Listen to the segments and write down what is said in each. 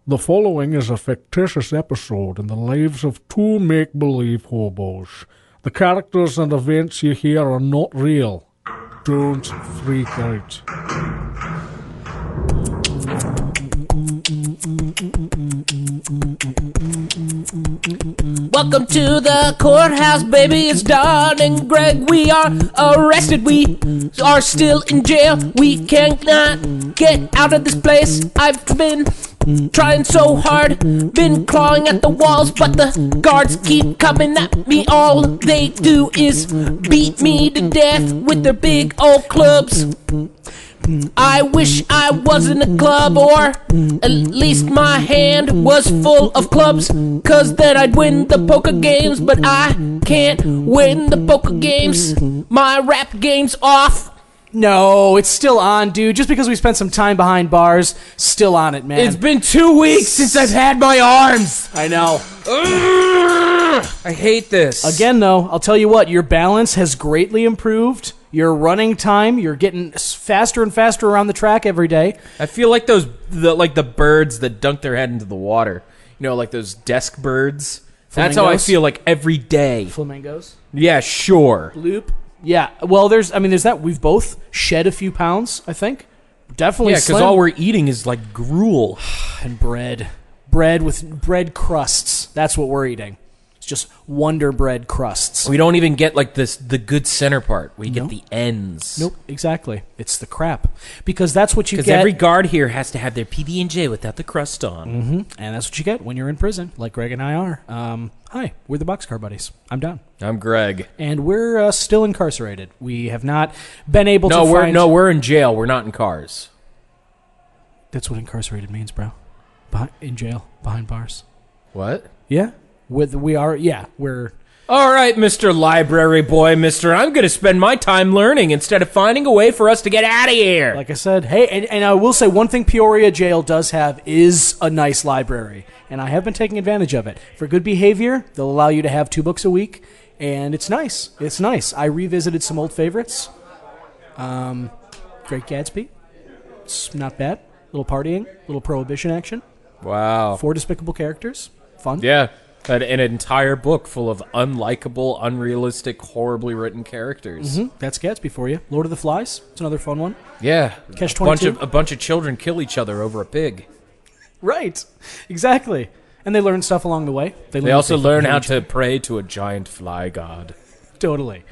The following is a fictitious episode in the lives of two make-believe hobos. The characters and events you hear are not real. Don't freak out. Welcome to the courthouse, baby. It's Don and Greg. We are arrested. We are still in jail. We cannot get out of this place. I've been trying so hard, been clawing at the walls, but the guards keep coming at me. All they do is beat me to death with their big old clubs. I wish I was in a club, or at least my hand was full of clubs, cause then I'd win the poker games, but I can't win the poker games. My rap game's off. No, it's still on, dude. Just because we spent some time behind bars, still on it, man. It's been 2 weeks since I've had my arms. I know. I hate this. Again, though, I'll tell you what, your balance has greatly improved. Your running time, you're getting faster and faster around the track every day. I feel like the birds that dunk their head into the water. You know, like those desk birds. Flamingos? That's how I feel like every day. Flamingos? Yeah, sure. Loop? Yeah. Well, there's that. We've both shed a few pounds, I think. Definitely. Yeah, because all we're eating is like gruel. And bread. Bread with bread crusts. That's what we're eating. It's just Wonder Bread crusts. We don't even get like the good center part. We get the ends. Nope, exactly. It's the crap. Because that's what you get. Because every guard here has to have their PB&J without the crust on. Mm-hmm. And that's what you get when you're in prison, like Greg and I are. Hi, we're the Boxcar Buddies. I'm Don. I'm Greg. And we're still incarcerated. We have not been able to find... we're in jail. We're not in cars. That's what incarcerated means, bro. In jail, behind bars. What? Yeah. We're... All right, Mr. Library Boy, I'm going to spend my time learning instead of finding a way for us to get out of here. Like I said, hey, and I will say one thing Peoria Jail does have is a nice library, and I have been taking advantage of it. For good behavior, they'll allow you to have 2 books a week, and it's nice. It's nice. I revisited some old favorites. Great Gatsby. It's not bad. Little partying, little prohibition action. Wow. 4 despicable characters. Fun. Yeah. An entire book full of unlikable, unrealistic, horribly written characters. Mm-hmm. That's Gatsby for you. Lord of the Flies. It's another fun one. Yeah. Catch-22. A bunch of children kill each other over a pig. Right. Exactly. And they learn stuff along the way. They also learn how to pray to a giant fly god. Totally.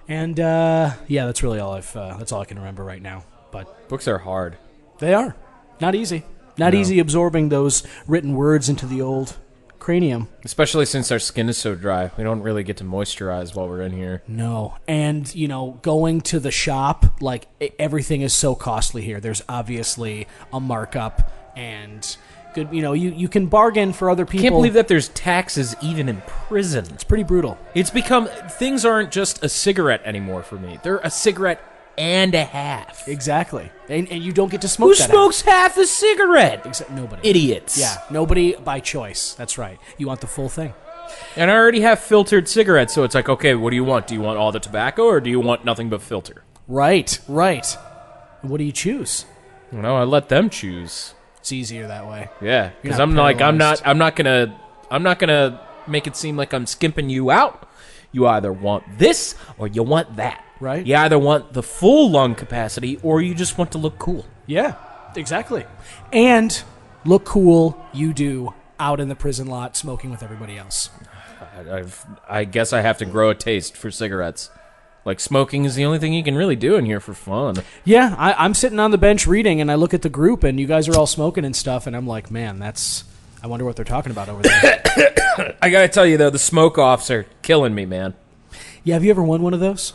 And, yeah, that's really all that's all I can remember right now. But books are hard. They are. Not easy. Not easy absorbing those written words into the old cranium. Especially since our skin is so dry. We don't really get to moisturize while we're in here. No. And, going to the shop, like, everything is so costly here. There's obviously a markup and good, you can bargain for other people. I can't believe that there's taxes even in prison. It's pretty brutal. It's become, things aren't just a cigarette anymore for me. They're a cigarette and a half. Exactly. And you don't get to smoke Who that smokes half a cigarette? Nobody. Idiots. Yeah, nobody by choice. That's right. You want the full thing. And I already have filtered cigarettes, so it's like, okay, what do you want? Do you want all the tobacco, or do you want nothing but filter? Right. What do you choose? I let them choose. It's easier that way. Yeah, because I'm not gonna make it seem like I'm skimping you out. You either want this or you want that. Right. You either want the full lung capacity or you just want to look cool. Yeah, exactly. And look cool you do out in the prison lot smoking with everybody else. I guess I have to grow a taste for cigarettes. Like, smoking is the only thing you can really do in here for fun. Yeah, I'm sitting on the bench reading, and I look at the group, and you guys are all smoking and stuff, and I'm like, man, I wonder what they're talking about over there. I gotta tell you, though, the smoke-offs are killing me, man. Yeah, have you ever won one of those?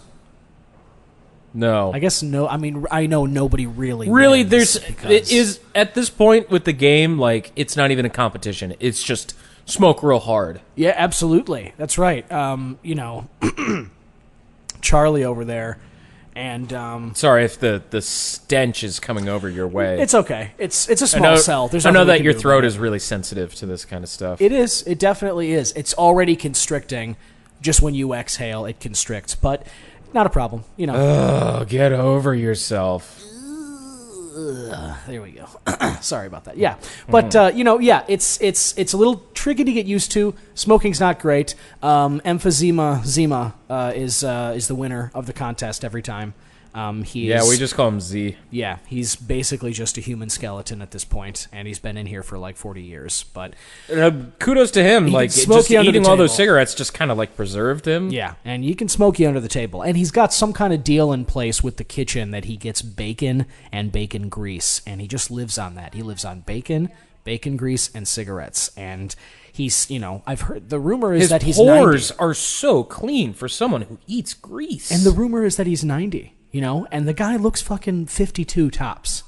No. I guess no. I mean, I know nobody really wins it is, at this point with the game, like, it's not even a competition. It's just smoke real hard. Yeah, absolutely. That's right. Charlie over there, and sorry if the stench is coming over your way. It's okay. It's a small cell. I know that your throat is really sensitive to this kind of stuff. It is. It definitely is. It's already constricting. Just when you exhale, it constricts, but not a problem. Oh, get over yourself. There we go. Sorry about that. Yeah, but it's a little tricky to get used to. Smoking's not great. Emphysema is the winner of the contest every time. We just call him Z. Yeah, he's basically just a human skeleton at this point, and he's been in here for like 40 years. But kudos to him. Like, just eating all those cigarettes just kind of like preserved him. Yeah, and you can smoke you under the table. And he's got some kind of deal in place with the kitchen that he gets bacon and bacon grease, and he just lives on that. He lives on bacon grease, and cigarettes. And he's, I've heard the rumor is that he's 90. His pores are so clean for someone who eats grease. And the rumor is that he's 90. And the guy looks fucking 52 tops.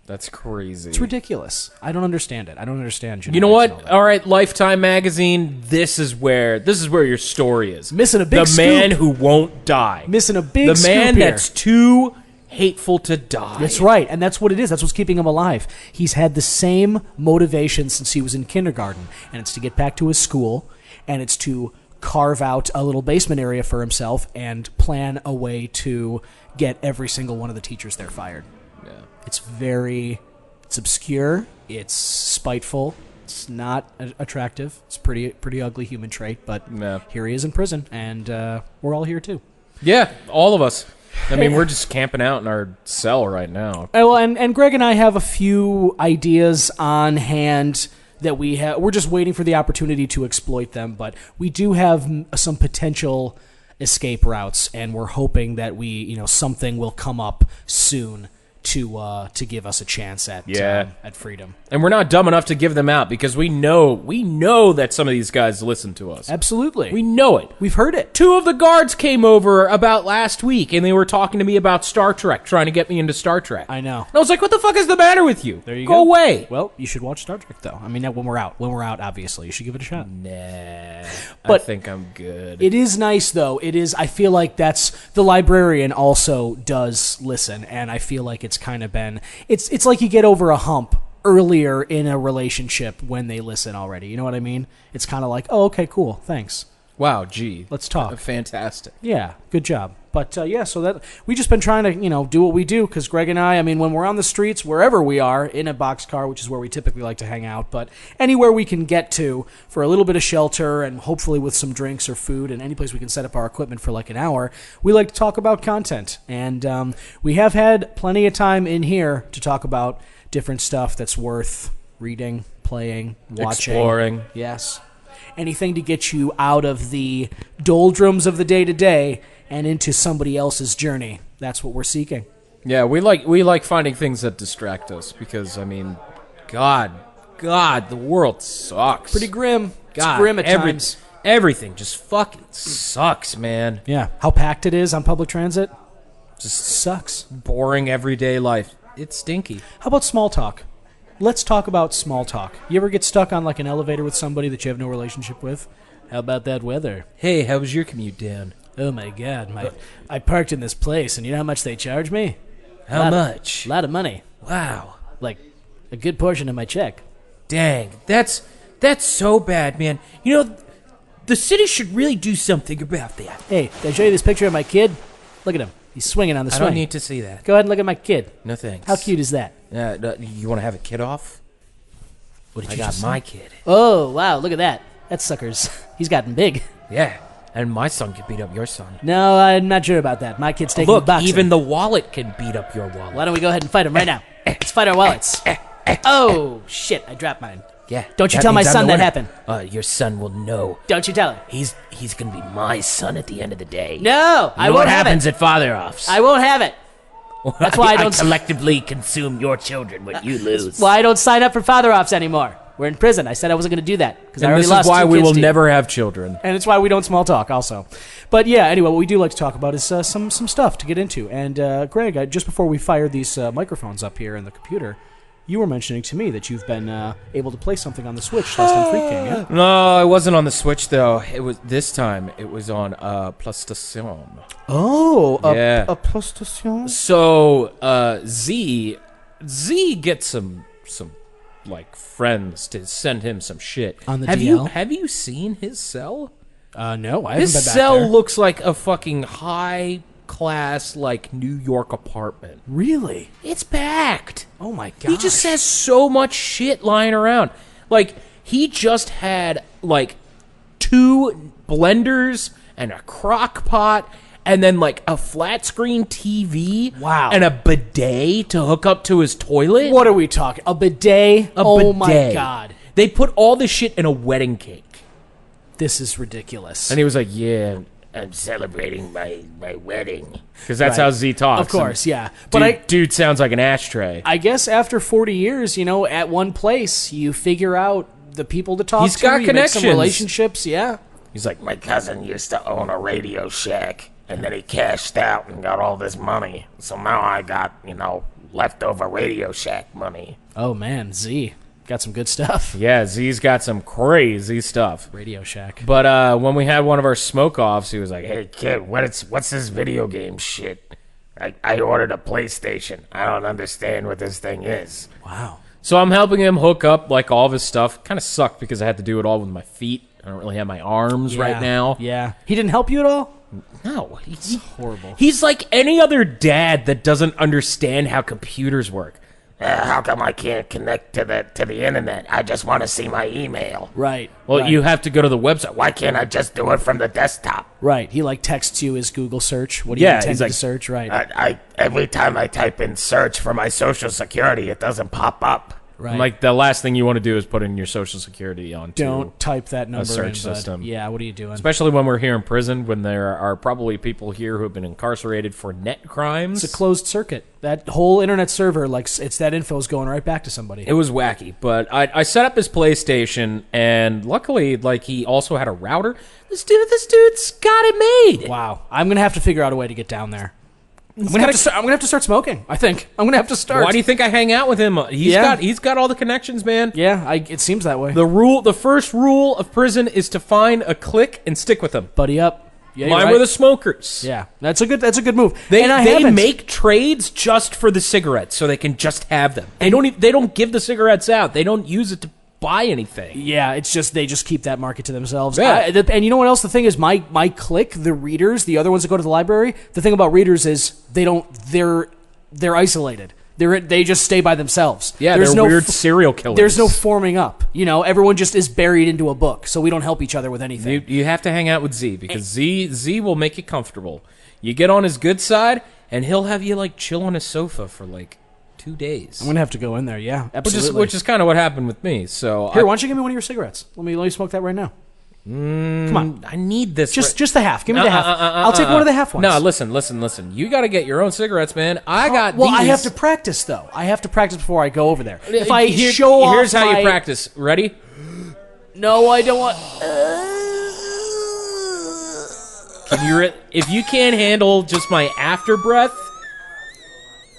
That's crazy. It's ridiculous. I don't understand it. I don't understand genetics. You know what? All right, Lifetime magazine, this is where your story is. Missing a big scoop. The man who won't die. Missing a big scoop. The man that's too hateful to die. That's right, and that's what it is. That's what's keeping him alive. He's had the same motivation since he was in kindergarten, and it's to get back to his school, and it's to carve out a little basement area for himself and plan a way to get every single one of the teachers there fired. Yeah. It's obscure, it's spiteful, it's not attractive, it's pretty ugly human trait, but here he is in prison, and we're all here too. Yeah, all of us. I mean, we're just camping out in our cell right now. Well, and Greg and I have a few ideas on hand that we're just waiting for the opportunity to exploit them, but we do have some potential escape routes, and we're hoping that something will come up soon to give us a chance at freedom. And we're not dumb enough to give them out, because we know that some of these guys listen to us. Absolutely. We know it. We've heard it. 2 of the guards came over about last week, and they were talking to me about Star Trek, trying to get me into Star Trek. I know. And I was like, what the fuck is the matter with you? There you go. Go away. Well, you should watch Star Trek, though. I mean, when we're out, obviously. You should give it a shot. Nah. But I think I'm good. It is nice, though. I feel like the librarian also does listen, and I feel like it's kind of been, it's like you get over a hump earlier in a relationship when they listen already. You know what I mean? It's kind of like, oh, okay, cool, thanks. Wow, gee. Let's talk. Fantastic. Yeah, good job. But, so that we just been trying to, do what we do, because Greg and I mean, when we're on the streets, wherever we are, in a boxcar, which is where we typically like to hang out, but anywhere we can get to for a little bit of shelter and hopefully with some drinks or food and any place we can set up our equipment for like an hour, we like to talk about content. And we have had plenty of time in here to talk about different stuff that's worth reading, playing, watching. Exploring. Yes. Anything to get you out of the doldrums of the day-to-day and into somebody else's journey. That's what we're seeking. Yeah, we like finding things that distract us, because, I mean, God, the world sucks. Pretty grim. God, it's grim at times. Everything just fucking sucks, man. Yeah, how packed it is on public transit just sucks. Boring everyday life. It's stinky. How about small talk? Let's talk about small talk. You ever get stuck on like an elevator with somebody that you have no relationship with? How about that weather? Hey, how was your commute down? Oh my God, I parked in this place, and you know how much they charge me? How much? A lot of money. Wow. Like a good portion of my check. Dang, that's so bad, man. The city should really do something about that. Hey, can I show you this picture of my kid? Look at him. He's swinging on the swing. I don't need to see that. Go ahead and look at my kid. No thanks. How cute is that? You want to have a kid off? What did I you got just my say? kid. Oh, wow, look at that. That sucker's, he's gotten big. Yeah, and my son can beat up your son. No, I'm not sure about that. My kid's taking Look, boxing. even the wallet can beat up your wallet. Why don't we go ahead and fight him right now? Let's fight our wallets. Oh, shit, I dropped mine. Yeah. Don't you tell my son that happened. Your son will know. Don't you tell him. He's going to be my son at the end of the day. No, I won't have it. What happens at father-offs? I won't have it. That's why I don't collectively consume your children when you lose. Well, I don't sign up for father-offs anymore. We're in prison. I said I wasn't going to do that because I already lost 2 kids. This is why we will never have children. And it's why we don't small talk also. But yeah, anyway, what we do like to talk about is some stuff to get into. And Greg, just before we fired these microphones up here in the computer, you were mentioning to me that you've been able to play something on the Switch last time Freak came, yeah? No, it wasn't on the Switch, though. It was this time. It was on PlayStation. Oh, yeah. A PlayStation? So, Z gets some like friends to send him some shit. On the DL? Have you seen his cell? No, I haven't been back there. His cell looks like a fucking high class, like, New York apartment. Really? It's packed. Oh my god. He just has so much shit lying around. Like, he just had, like, 2 blenders and a crock pot and then, like, a flat screen TV. Wow. And a bidet to hook up to his toilet. What are we talking? A bidet? Oh my god. They put all this shit in a wedding cake. This is ridiculous. And he was like, yeah, I'm celebrating my wedding. Because that's Right. how Z talks. Of course, yeah. But dude sounds like an ashtray. I guess after 40 years, at one place, you figure out the people to talk He's to. got you make some connections. relationships, yeah. He's like, my cousin used to own a Radio Shack, and then he cashed out and got all this money. So now I got, leftover Radio Shack money. Oh, man, Z. Got some good stuff. Yeah, Z's got some crazy stuff. Radio Shack. But when we had one of our smoke-offs, he was like, hey, kid, what's this video game shit? I ordered a PlayStation. I don't understand what this thing is. Wow. So I'm helping him hook up, like, all of his stuff. Kind of sucked because I had to do it all with my feet. I don't really have my arms right now. Yeah. He didn't help you at all? No. He's horrible. He's like any other dad that doesn't understand how computers work. How come I can't connect to the internet? I just want to see my email. Right. Well, right. you have to go to the website. Why can't I just do it from the desktop? Right. He, texts you his Google search. What do you intend to search? Right. I every time I type in search for my Social Security, it doesn't pop up. Right. Like, the last thing you want to do is put in your Social Security onto Don't type that number search in, bud. system. Yeah, what are you doing? Especially when we're here in prison, when there are probably people here who have been incarcerated for net crimes. It's a closed circuit. That whole internet server, it's that info is going right back to somebody. It was wacky, but I set up his PlayStation, and luckily, he also had a router. This dude's got it made. Wow. I'm going to have to figure out a way to get down there. I'm gonna have to start smoking. I think I'm gonna have to start. Why do you think I hang out with him? He's got all the connections, man. Yeah, it seems that way. The first rule of prison is to find a clique and stick with them. Buddy up. Yeah, Mine right. were the smokers. Yeah, that's a good move. They make trades just for the cigarettes, so they can just have them. They don't give the cigarettes out. They don't use it to buy anything. Yeah, it's just they just keep that market to themselves. Yeah. And you know what else? The thing is, my clique, the readers, the other ones that go to the library. The thing about readers is they're isolated. They just stay by themselves. Yeah, they're weird serial killers. There's no forming up. Everyone just is buried into a book, so we don't help each other with anything. You have to hang out with Z because Z will make you comfortable. You get on his good side, and he'll have you chill on his sofa for 2 days. I'm gonna have to go in there. Yeah, absolutely. Which is kind of what happened with me. So here, why don't you give me one of your cigarettes? Let me smoke that right now. Come on, I need this. Just the half. Give me the half. I'll take one of the half ones. No, listen. You got to get your own cigarettes, man. I have to practice though. I have to practice before I go over there. If I Here's how you practice. Ready? No, I don't want. If you can't handle just my after breath,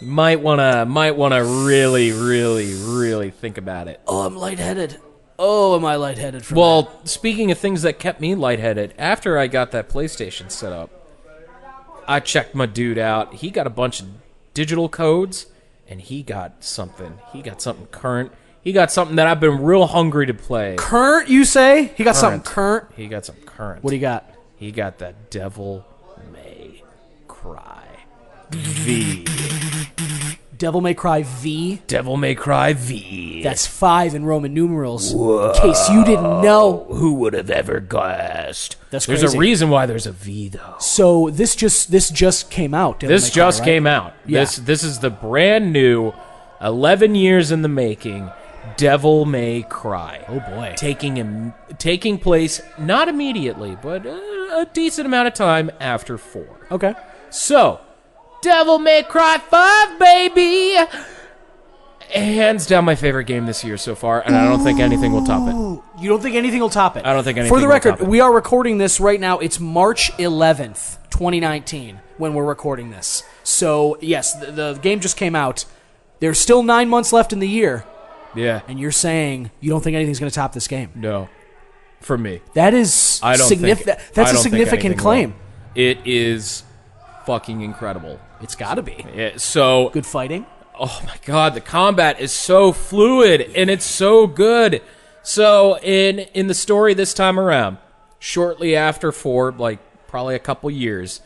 you might wanna really, really, really think about it. Oh, I'm lightheaded. Oh, am I lightheaded from Well, speaking of things that kept me lightheaded, after I got that PlayStation set up, I checked my dude out. He got a bunch of digital codes, and he got something. He got something current. He got something that I've been real hungry to play. Current, you say? He got something current? He got something current. What do you got? He got that Devil May Cry V. Devil May Cry V? Devil May Cry V. That's 5 in Roman numerals. Whoa. In case you didn't know. Who would have ever guessed? That's crazy. There's a reason why there's a V, though. So this just came out. This just came out. Yeah. This is the brand new, 11 years in the making, Devil May Cry. Oh, boy. Taking place, not immediately, but a decent amount of time after 4. Okay. So, Devil May Cry 5, baby! Hands down my favorite game this year so far, and I don't think anything will top it. You don't think anything will top it? I don't think anything will top it. For the record, top it. we are recording this right now. It's March 11th, 2019, when we're recording this. So, yes, the game just came out. There's still 9 months left in the year. Yeah. And you're saying you don't think anything's going to top this game? No. For me. That is significant. That's a significant claim. It is fucking incredible. It's got to be. So good fighting. Oh my god, the combat is so fluid and it's so good. So in the story this time around, shortly after 4, probably a couple years,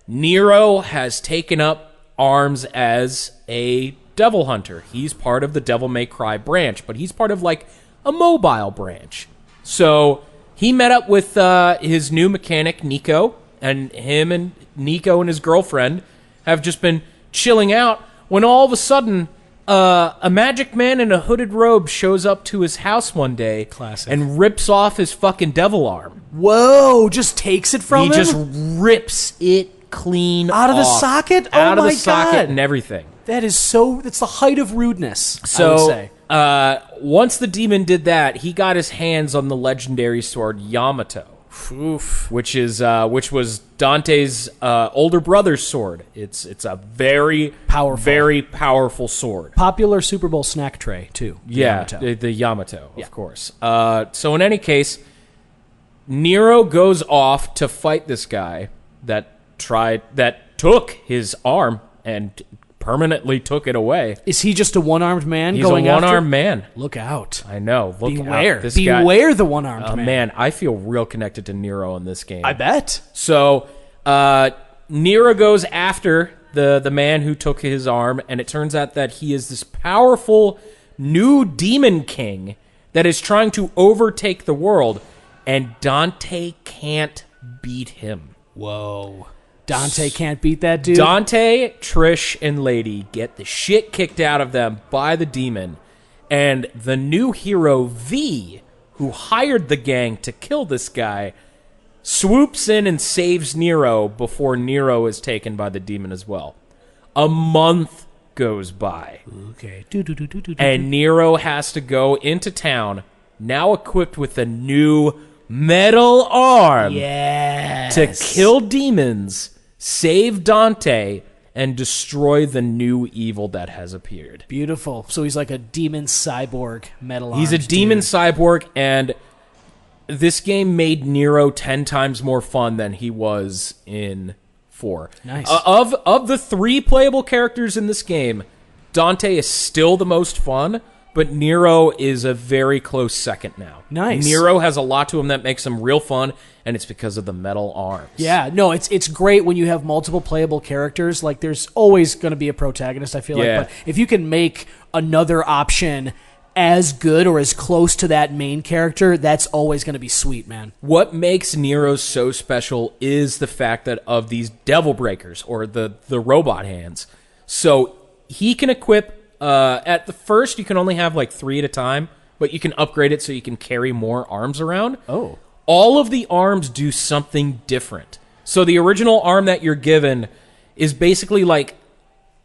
Nero has taken up arms as a devil hunter. He's part of the Devil May Cry branch, but he's part of like a mobile branch. So he met up with his new mechanic, Nico, and him and Nico and his girlfriend have just been chilling out when all of a sudden a magic man in a hooded robe shows up to his house one day. Classic. And rips off his fucking devil arm. Whoa, just takes it from him? He just rips it clean out of the off. socket? Oh Out of my the socket God. and everything. That's the height of rudeness, I would So, say. once the demon did that, he got his hands on the legendary sword Yamato. Oof. Which was Dante's older brother's sword. It's a very powerful sword. Popular Super Bowl snack tray, too. Yamato. The Yamato, of course. So in any case, Nero goes off to fight this guy that took his arm and permanently took it away. Is he just a one-armed man He's going a after? one-armed man. Look out. I know. Beware. Out. This Beware guy, the one-armed man. Man, I feel real connected to Nero in this game. I bet. So Nero goes after the man who took his arm, and it turns out that he is this powerful new demon king that is trying to overtake the world, and Dante can't beat him. Whoa. Dante can't beat that dude? Dante, Trish, and Lady get the shit kicked out of them by the demon, and the new hero, V, who hired the gang to kill this guy, swoops in and saves Nero before Nero is taken by the demon as well. A month goes by. Okay. And Nero has to go into town, now equipped with a new metal arm, Yes. to kill demons, save Dante, and destroy the new evil that has appeared. Beautiful. So he's like a demon cyborg metal He's a demon cyborg, and this game made Nero 10 times more fun than he was in 4. Nice. Of the 3 playable characters in this game, Dante is still the most fun, but Nero is a very close second now. Nice. Nero has a lot to him that makes him real fun, and it's because of the metal arms. Yeah, no, it's great when you have multiple playable characters. Like, there's always going to be a protagonist, I feel Yeah. like. But if you can make another option as good or as close to that main character, that's always going to be sweet, man. What makes Nero so special is the fact that of these devil breakers, or the robot hands. So he can equip, at the first you can only have like 3 at a time, but you can upgrade it so you can carry more arms around. Oh. All of the arms do something different. So the original arm that you're given is basically like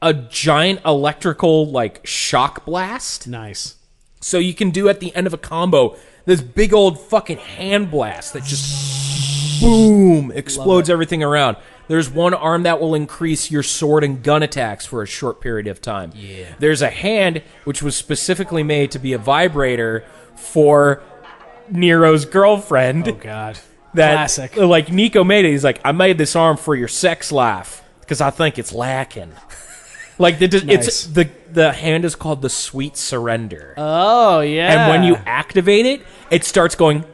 a giant electrical like shock blast. Nice. So you can do at the end of a combo this big old fucking hand blast that just boom explodes everything around. There's one arm that will increase your sword and gun attacks for a short period of time. Yeah. There's a hand which was specifically made to be a vibrator for Nero's girlfriend. Oh, God. That, Classic. Like, Nico made it. He's like, I made this arm for your sex life because I think it's lacking. Like, Nice. the hand is called the Sweet Surrender. Oh, yeah. And when you activate it, it starts going...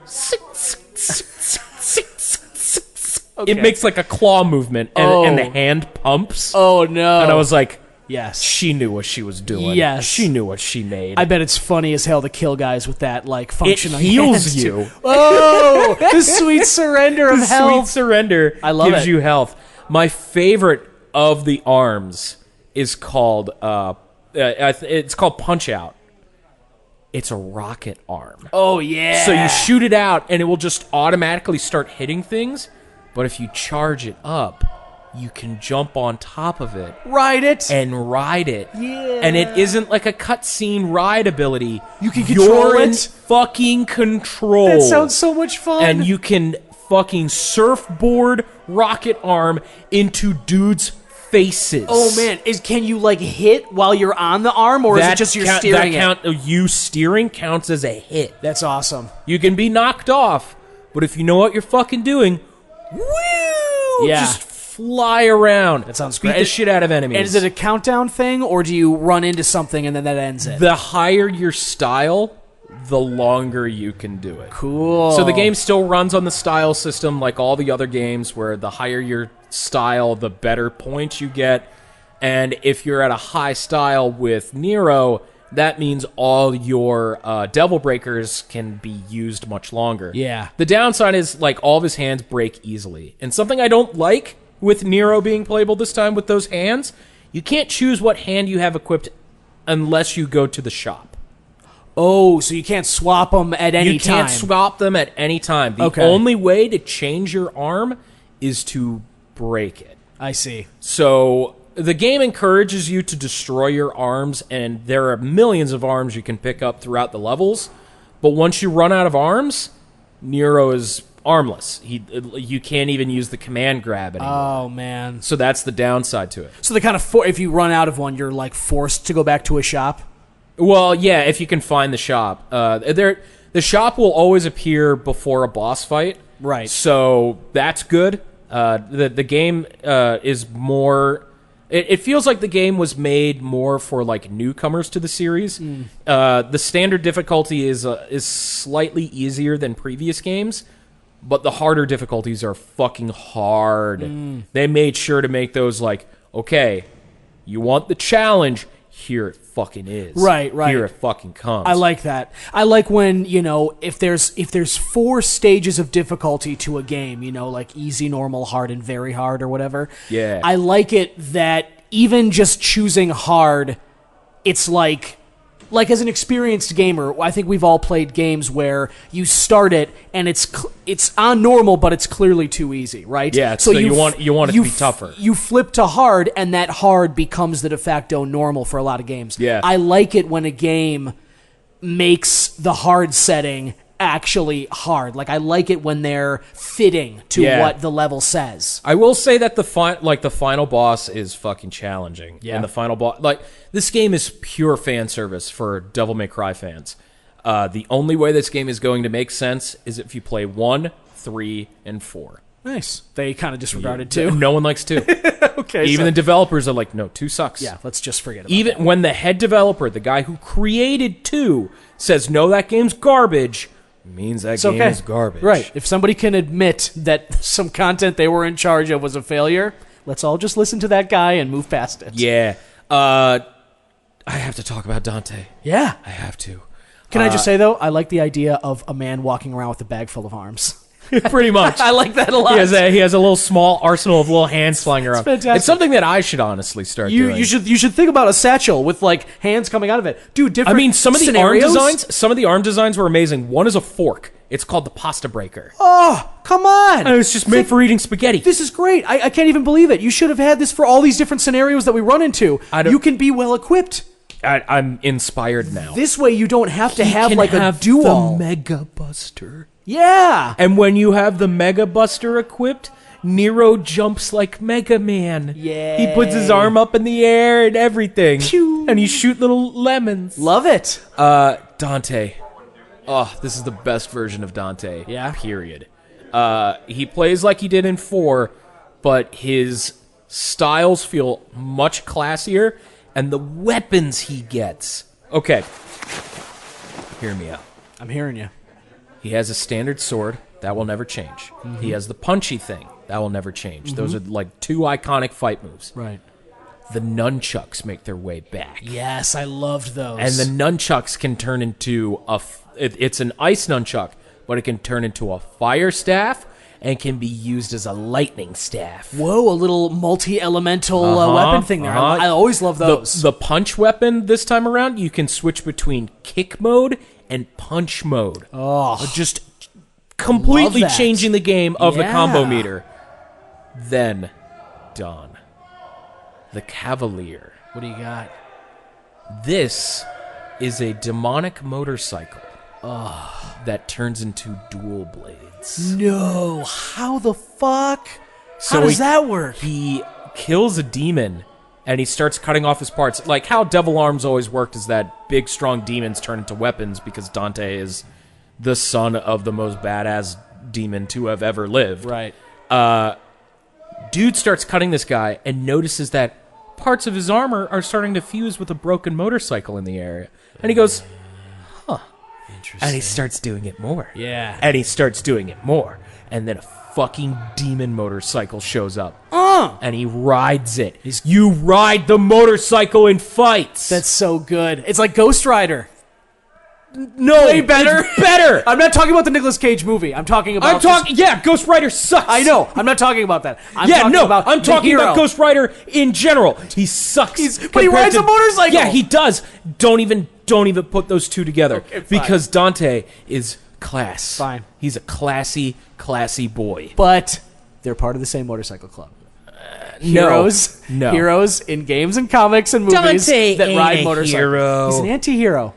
Okay. It makes like a claw movement, and the hand pumps. Oh, no. And I was like, yes. she knew what she was doing. Yes. She knew what she made. I bet it's funny as hell to kill guys with that, like, it function on your heals hands, you. too. Oh, the sweet surrender of The health. Sweet Surrender I love gives it. you health. My favorite of the arms is called it's called Punch Out. It's a rocket arm. Oh, yeah. So you shoot it out and it will just automatically start hitting things, but if you charge it up, you can jump on top of it Ride it. and ride it. Yeah. And it isn't like a cutscene ride ability. You can control You're in it? fucking control. That sounds so much fun. And you can fucking surfboard rocket arm into dudes' faces. Oh, man. Can you, like, hit while you're on the arm, or is it just you're steering You steering counts as a hit. That's awesome. You can be knocked off, but if you know what you're fucking doing, woo! Yeah. Just fly around. That sounds Beat great. the shit out of enemies. And is it a countdown thing, or do you run into something and then that ends it? The higher your style, the longer you can do it. Cool. So the game still runs on the style system like all the other games, where the higher your style, the better points you get. And if you're at a high style with Nero, that means all your Devil Breakers can be used much longer. Yeah. The downside is, like, all of his hands break easily. And something I don't like with Nero being playable this time with those hands, you can't choose what hand you have equipped unless you go to the shop. Oh, so you can't swap them at any time. You can't swap them at any time. The Okay. only way to change your arm is to break it. I see. So the game encourages you to destroy your arms, and there are millions of arms you can pick up throughout the levels. But once you run out of arms, Nero is armless. You can't even use the command grab anymore. Oh, man. So that's the downside to it. So they kind of, if you run out of one, you're like forced to go back to a shop? Well, yeah, if you can find the shop. The shop will always appear before a boss fight. Right. So that's good. The game is more... It feels like the game was made more for like newcomers to the series. The standard difficulty is slightly easier than previous games, but the harder difficulties are fucking hard. They made sure to make those like, okay, you want the challenge, here it fucking is. Right. Here it fucking comes. I like that. I like when, if there's 4 stages of difficulty to a game, like easy, normal, hard, and very hard or whatever. Yeah. I like it that even just choosing hard, it's like as an experienced gamer, I think we've all played games where you start it and it's on normal, but it's clearly too easy, right? Yeah, so you want it to be tougher. You flip to hard, and that hard becomes the de facto normal for a lot of games. Yeah. I like it when a game makes the hard setting actually hard. Like, I like it when they're fitting to what the level says. I will say that the final boss is fucking challenging. Yeah. And the final boss, this game is pure fan service for Devil May Cry fans. The only way this game is going to make sense is if you play 1, 3, and 4. Nice. They kind of disregarded 2. No one likes 2. Okay. Even the developers are like, no, 2 sucks. Yeah, let's just forget about Even when the head developer, the guy who created 2, says, no, that game's garbage, means that game is garbage. Right. If somebody can admit that some content they were in charge of was a failure, let's all just listen to that guy and move past it. Yeah. I have to talk about Dante. Yeah. I have to. Can I just say, though, I like the idea of a man walking around with a bag full of arms. Pretty much. I like that a lot. He has a little small arsenal of little hands flying around. fantastic. It's something that I should honestly start doing. You should think about a satchel with like hands coming out of it, dude. Different. some of the arm designs were amazing. One is a fork. It's called the pasta breaker. Oh, come on! And it's just made for eating spaghetti. This is great. I can't even believe it. You should have had this for all these different scenarios that we run into. You can be well equipped. I'm inspired now. This way, you don't have to have can like have a dual. The Mega Buster. Yeah. And when you have the Mega Buster equipped, Nero jumps like Mega Man. Yeah. He puts his arm up in the air and everything. Pew. And you shoot little lemons. Love it. Dante. Oh, this is the best version of Dante. Yeah. Period. He plays like he did in 4, but his styles feel much classier, and the weapons he gets. Okay. Hear me out. I'm hearing you. He has a standard sword. That will never change. Mm-hmm. He has the punchy thing. That will never change. Mm-hmm. Those are like 2 iconic fight moves. Right. The nunchucks make their way back. Yes, I loved those. And the nunchucks can turn into it's an ice nunchuck, but it can turn into a fire staff and can be used as a lightning staff. Whoa, a little multi-elemental weapon thing there. I always love those. The punch weapon this time around, you can switch between kick mode and punch mode. Oh, just completely changing the game of the combo meter. Then, Don, the Cavalier. What do you got? This is a demonic motorcycle that turns into dual blades. No, how the fuck? How does that work? He kills a demon, and he starts cutting off his parts. Like how Devil Arms always worked is that big, strong demons turn into weapons because Dante is the son of the most badass demon to have ever lived. Right. Dude starts cutting this guy and notices that parts of his armor are starting to fuse with a broken motorcycle in the area. And he goes, And he starts doing it more. Yeah. And he starts doing it more. And then a fucking demon motorcycle shows up. And he rides it. You ride the motorcycle in fights. That's so good. It's like Ghost Rider. No, Way better. It's better. I'm not talking about the Nicolas Cage movie. I'm talking about... Yeah, Ghost Rider sucks. I know. I'm not talking about that. I'm talking about Ghost Rider in general. He sucks. But he rides a motorcycle. Yeah, he does. Don't even put those two together. Okay, because Dante is class. Fine. He's a classy boy. But they're part of the same motorcycle club. No. Heroes in games and comics and movies Dante that ain't ride a motorcycles. hero. He's an anti-hero.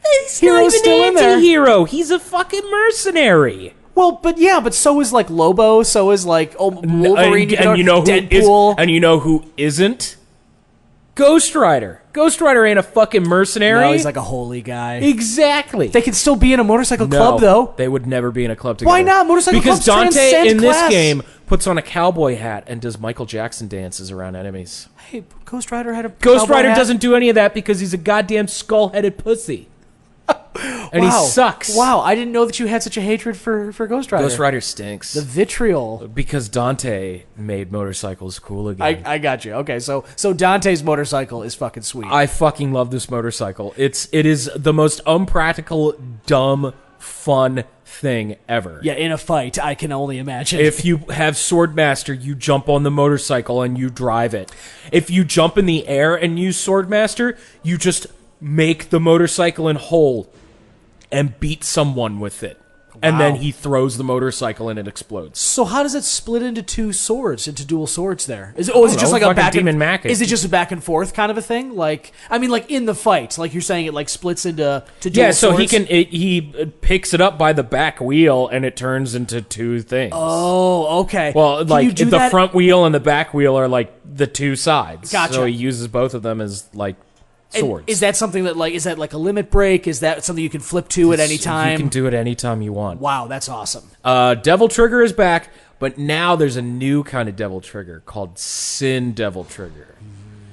He's Hero's not even still in an there. anti-hero. He's a fucking mercenary. Well, but so is like Lobo. So is like Wolverine. And you know who Deadpool. and you know who isn't? Ghost Rider. Ghost Rider ain't a fucking mercenary. No, he's like a holy guy. Exactly. They can still be in a motorcycle club, though. They would never be in a club together. Why not? Motorcycle because clubs Dante transcend in this class. game puts on a cowboy hat and does Michael Jackson dances around enemies. Hey, Ghost Rider had a Ghost cowboy Rider hat? doesn't do any of that because he's a goddamn skull-headed pussy. And he sucks. Wow, I didn't know that you had such a hatred for Ghost Rider. Ghost Rider stinks. The vitriol. Because Dante made motorcycles cool again. I got you. Okay, so Dante's motorcycle is fucking sweet. I fucking love this motorcycle. It is the most unpractical, dumb, fun thing ever. Yeah, in a fight, I can only imagine. If you have Swordmaster, you jump on the motorcycle and you drive it. If you jump in the air and use Swordmaster, you just make the motorcycle in whole and beat someone with it. And then he throws the motorcycle and it explodes. So how does it split into two swords, into dual swords there? Is it just like a fucking back and Demon Mac it. Is it just a back and forth kind of a thing? Like, I mean, like in the fight, like you're saying it like splits into dual Yeah, so swords? he picks it up by the back wheel and it turns into two things. Oh, okay. Well, Can like you do the that? front wheel and the back wheel are like the two sides. Gotcha. So he uses both of them as like And swords. is that something that like, is that like a limit break? Is that something you can flip to at any time? You can do it anytime you want. Wow, that's awesome. Devil Trigger is back, but now there's a new kind of Devil Trigger called Sin Devil Trigger.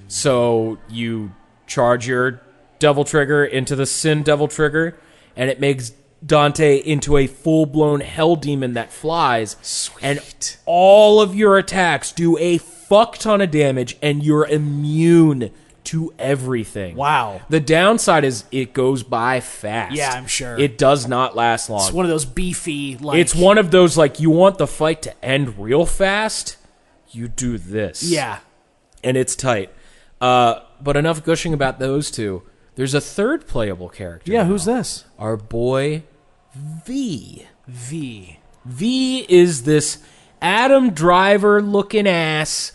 So you charge your Devil Trigger into the Sin Devil Trigger, and it makes Dante into a full-blown hell demon that flies. Sweet. And all of your attacks do a fuck ton of damage, and you're immune to everything. Wow. The downside is it goes by fast. Yeah, I'm sure. It does not last long. It's one of those beefy, like... It's one of those, like, you want the fight to end real fast, you do this. Yeah. And it's tight. But enough gushing about those two. There's a third playable character. Yeah, now. who's this? Our boy, V. V. V is this Adam Driver-looking ass,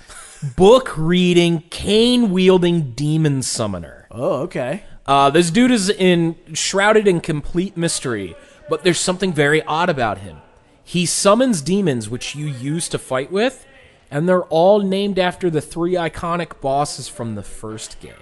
book-reading, cane-wielding demon summoner. Oh, okay. This dude is shrouded in complete mystery, but there's something very odd about him. He summons demons which you use to fight with, and they're all named after the three iconic bosses from the first game.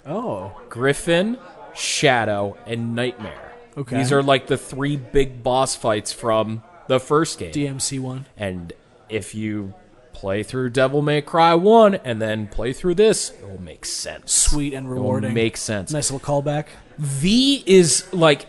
Oh. Griffin, Shadow, and Nightmare. Okay. These are like the three big boss fights from the first game. DMC one. And if you play through Devil May Cry 1 and then play through this, it will make sense. Sweet and rewarding. It will make sense. Nice little callback. V is like,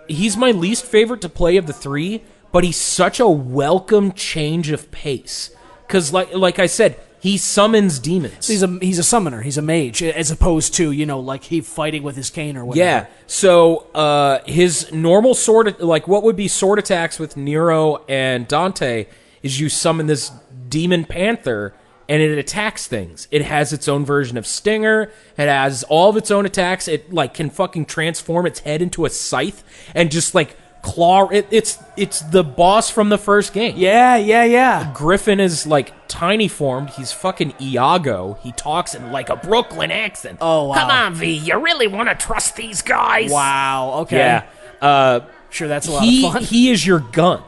he's my least favorite to play of the three, but he's such a welcome change of pace. Because like I said, he summons demons. He's a summoner. He's a mage, as opposed to, like he fighting with his cane or whatever. Yeah. So his normal sword, like what would be sword attacks with Nero and Dante, is you summon this demon panther and it attacks things. It has its own version of Stinger. It has all of its own attacks. It like can fucking transform its head into a scythe and just like claw. It's the boss from the first game. Yeah. Griffin is like tiny formed. He's fucking Iago. He talks in like a Brooklyn accent. Oh, wow. Come on, V. You really want to trust these guys? Wow. Okay. Yeah. Sure, that's a lot of fun. He is your gun.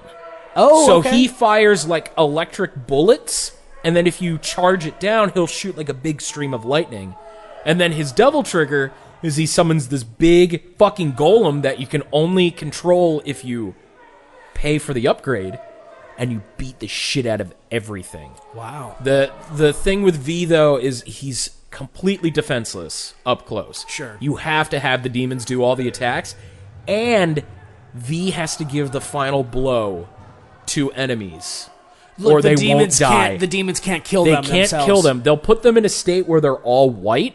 Oh, so okay. he fires like electric bullets, and then if you charge it down, he'll shoot like a big stream of lightning. And then his Devil Trigger is he summons this big fucking golem that you can only control if you pay for the upgrade, and you beat the shit out of everything. Wow. The thing with V, though, is he's completely defenseless up close. Sure. You have to have the demons do all the attacks, and V has to give the final blow to enemies, Look, or the they demons won't die. The demons can't kill They them can't themselves. kill them. They'll put them in a state where they're all white,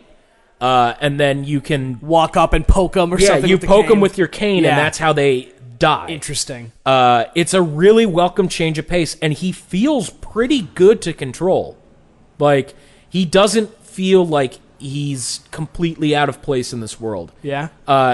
and then you can Walk up and poke them or something. you with the poke them cane. with your cane, Yeah. and that's how they die. Interesting. It's a really welcome change of pace, and he feels pretty good to control. Like, he doesn't feel like he's completely out of place in this world. Yeah.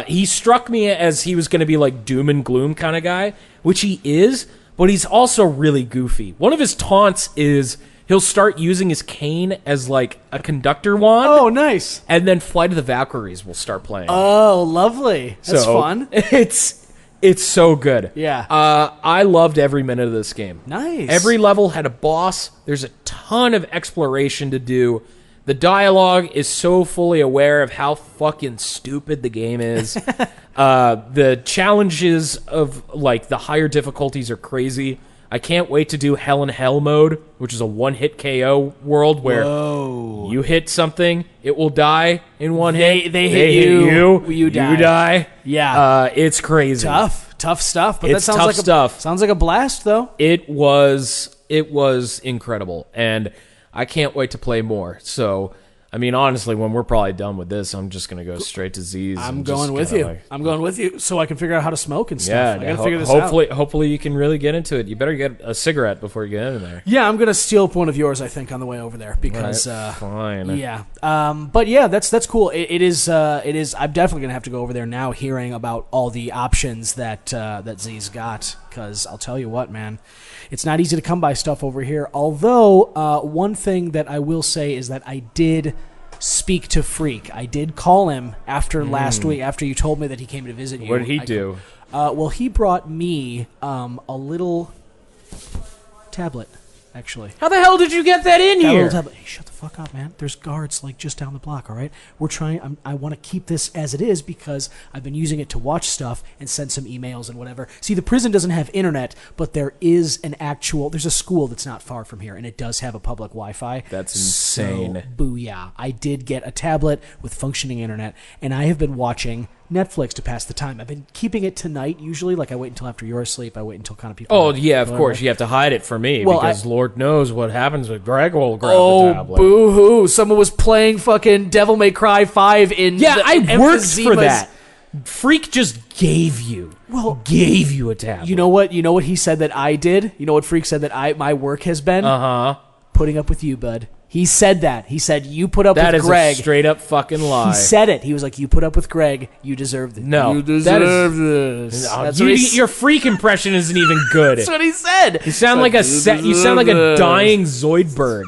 He struck me as he was going to be like doom and gloom kind of guy, which he is, but he's also really goofy. One of his taunts is he'll start using his cane as like a conductor wand. Oh, nice. And then Flight of the Valkyries will start playing. Oh, lovely. That's So, fun. It's so good. Yeah. I loved every minute of this game. Nice. Every level had a boss. There's a ton of exploration to do. The dialogue is so fully aware of how fucking stupid the game is. The challenges of like the higher difficulties are crazy. I can't wait to do Hell in Hell mode, which is a one-hit KO world where you hit something, it will die in one hit. They hit you, you die. Yeah. It's crazy. Tough stuff. But It's that sounds tough like stuff. Sounds like a blast, though. It was incredible, and I can't wait to play more. So, I mean, honestly, when we're probably done with this, I'm just gonna go straight to Z's. I'm going with you. I'm going with you, so I can figure out how to smoke and stuff. Yeah, I gotta figure this out. Hopefully, you can really get into it. You better get a cigarette before you get in there. Yeah, I'm gonna steal one of yours. I think on the way over there because Fine. yeah. But yeah, that's cool. It is. I'm definitely gonna have to go over there now, hearing about all the options that Z's got. Because I'll tell you what, man, it's not easy to come by stuff over here. Although one thing that I will say is that I did speak to Freak. I did call him after last week, after you told me that he came to visit you. What did he do? Well, he brought me a little tablet, actually. How the hell did you get that in Got a here? little tablet. Hey, shut the fuck up, man. There's guards like just down the block, all right? We're trying. I want to keep this as it is because I've been using it to watch stuff and send some emails and whatever. See, the prison doesn't have internet, but there's a school that's not far from here, and it does have a public Wi-Fi. That's insane. So, booyah. I did get a tablet with functioning internet, and I have been watching Netflix to pass the time. I've been keeping it tonight, usually. Like, I wait until after you're asleep. I wait until kind of people... Oh, yeah, of course. You have to hide it from me because Lord knows what happens with Greg will grab the tablet. Boo-hoo. Someone was playing fucking Devil May Cry 5 in... Yeah, I worked for Emphysemas. that. Freak just gave you a tablet. You know what he said that I did? You know what Freak said that my work has been? Putting up with you, bud. He said that. He said, you put up with Greg. That is a straight up fucking lie. He said it. He was like, you put up with Greg. You deserve this. No. You deserve this. That's your Freak impression isn't even good. That's what he said. You sound like a dying Zoidberg.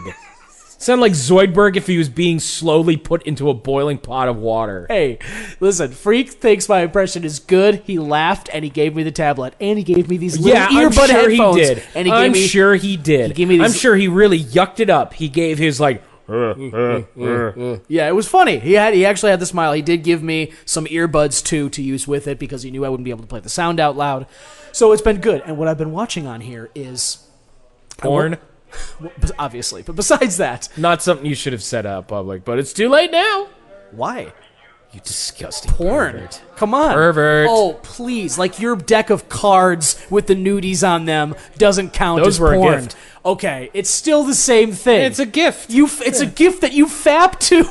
Sound like Zoidberg if he was being slowly put into a boiling pot of water. Hey, listen, Freak thinks my impression is good. He laughed, and he gave me the tablet, and he gave me these little earbud headphones. He did. And I'm sure he did. He gave me these, I'm sure he really yucked it up. He gave his like... Yeah, it was funny. He actually had the smile. He did give me some earbuds, too, to use with it, because he knew I wouldn't be able to play the sound out loud. So it's been good. And what I've been watching on here is... Porn? Obviously. But besides that... Not something you should have said out public, but it's too late now. Why? You disgusting porn. pervert. Come on. Pervert. Oh, please. Like, your deck of cards with the nudies on them doesn't count Those as were a porn. gift. Okay, it's still the same thing. It's a gift. It's a gift that you fap to.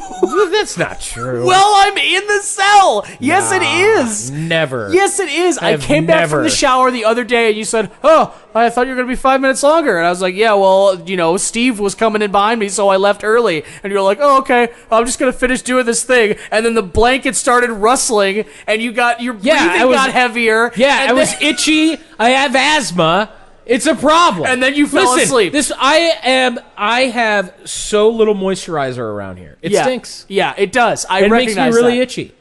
That's not true. Well, I'm in the cell. Yes, it is. Never. Yes, it is. I came back from the shower the other day, and you said, "Oh, I thought you were going to be 5 minutes longer." And I was like, "Yeah, well, Steve was coming in behind me, so I left early." And you're like, "Oh, okay. I'm just going to finish doing this thing." And then the blanket started rustling, and your breathing got heavier. Yeah, I was itchy. I have asthma. It's a problem. And then you fell asleep. I have so little moisturizer around here. It stinks. Yeah, it does. It makes me really itchy.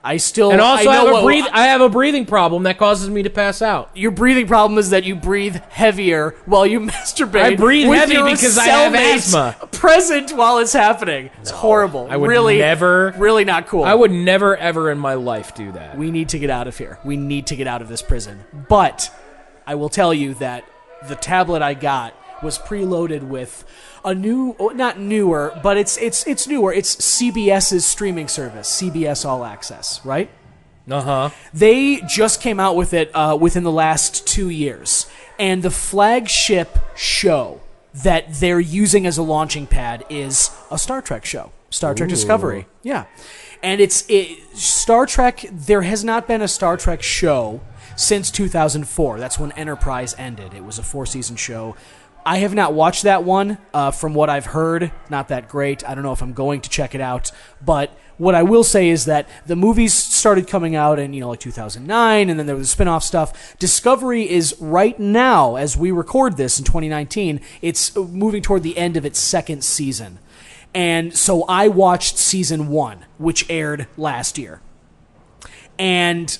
I have a breathing problem that causes me to pass out. Your breathing problem is that you breathe heavier while you masturbate. I breathe with heavy your because I have asthma. Present while it's happening. It's horrible. I would really not cool. I would never ever in my life do that. We need to get out of here. We need to get out of this prison. But I will tell you that the tablet I got was preloaded with a not newer, but it's newer. It's CBS's streaming service, CBS All Access, right? They just came out with it within the last 2 years. And the flagship show that they're using as a launching pad is a Star Trek show. Star Trek Discovery. Yeah. And Star Trek, there has not been a Star Trek show since 2004. That's when Enterprise ended. It was a 4-season show. I have not watched that one. From what I've heard, not that great. I don't know if I'm going to check it out. But what I will say is that the movies started coming out in, like 2009, and then there was spin-off stuff. Discovery is right now, as we record this in 2019, it's moving toward the end of its second season. And so I watched season 1, which aired last year. And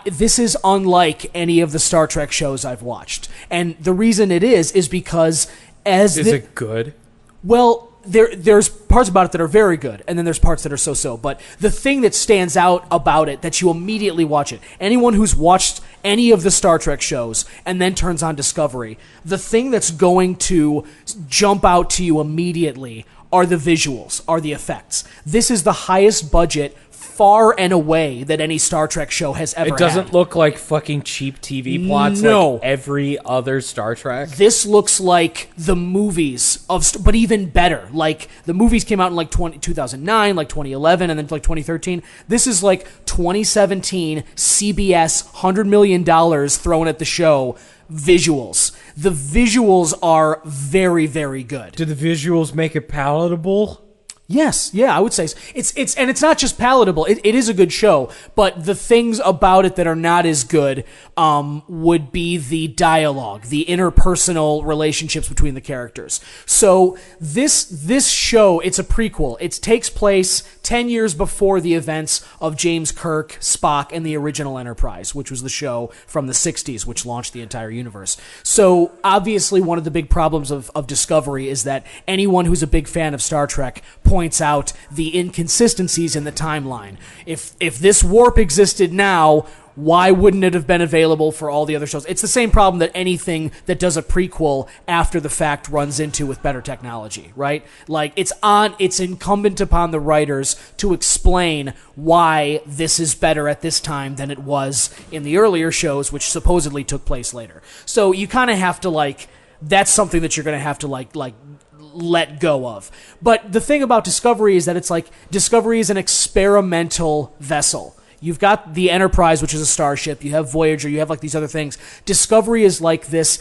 this is unlike any of the Star Trek shows I've watched. And the reason it is because Is it good? Well, there's parts about it that are very good, and then there's parts that are so-so. But the thing that stands out about it, that you immediately watch it, anyone who's watched any of the Star Trek shows and then turns on Discovery, the thing that's going to jump out to you immediately are the visuals, are the effects. This is the highest budget far and away that any Star Trek show has ever had. It doesn't look like fucking cheap TV plots like every other Star Trek. This looks like the movies, but even better. Like, the movies came out in like 2009, like 2011, and then like 2013. This is like 2017 CBS $100 million thrown at the show visuals. The visuals are very, very good. Do the visuals make it palatable? Yes, yeah, I would say so. It's not just palatable. It is a good show, but the things about it that are not as good would be the dialogue, the interpersonal relationships between the characters. So this show, it's a prequel. It takes place 10 years before the events of James Kirk, Spock, and the original Enterprise, which was the show from the 60s, which launched the entire universe. So obviously one of the big problems of Discovery is that anyone who's a big fan of Star Trek points out the inconsistencies in the timeline. If this warp existed now, why wouldn't it have been available for all the other shows? It's the same problem that anything that does a prequel after the fact runs into with better technology, right? Like, it's incumbent upon the writers to explain why this is better at this time than it was in the earlier shows, which supposedly took place later. So you kind of have to, that's something that you're going to have to, let go of. But the thing about Discovery is that it's like Discovery is an experimental vessel. You've got the Enterprise, which is a starship. You have Voyager. You have these other things. Discovery is like this.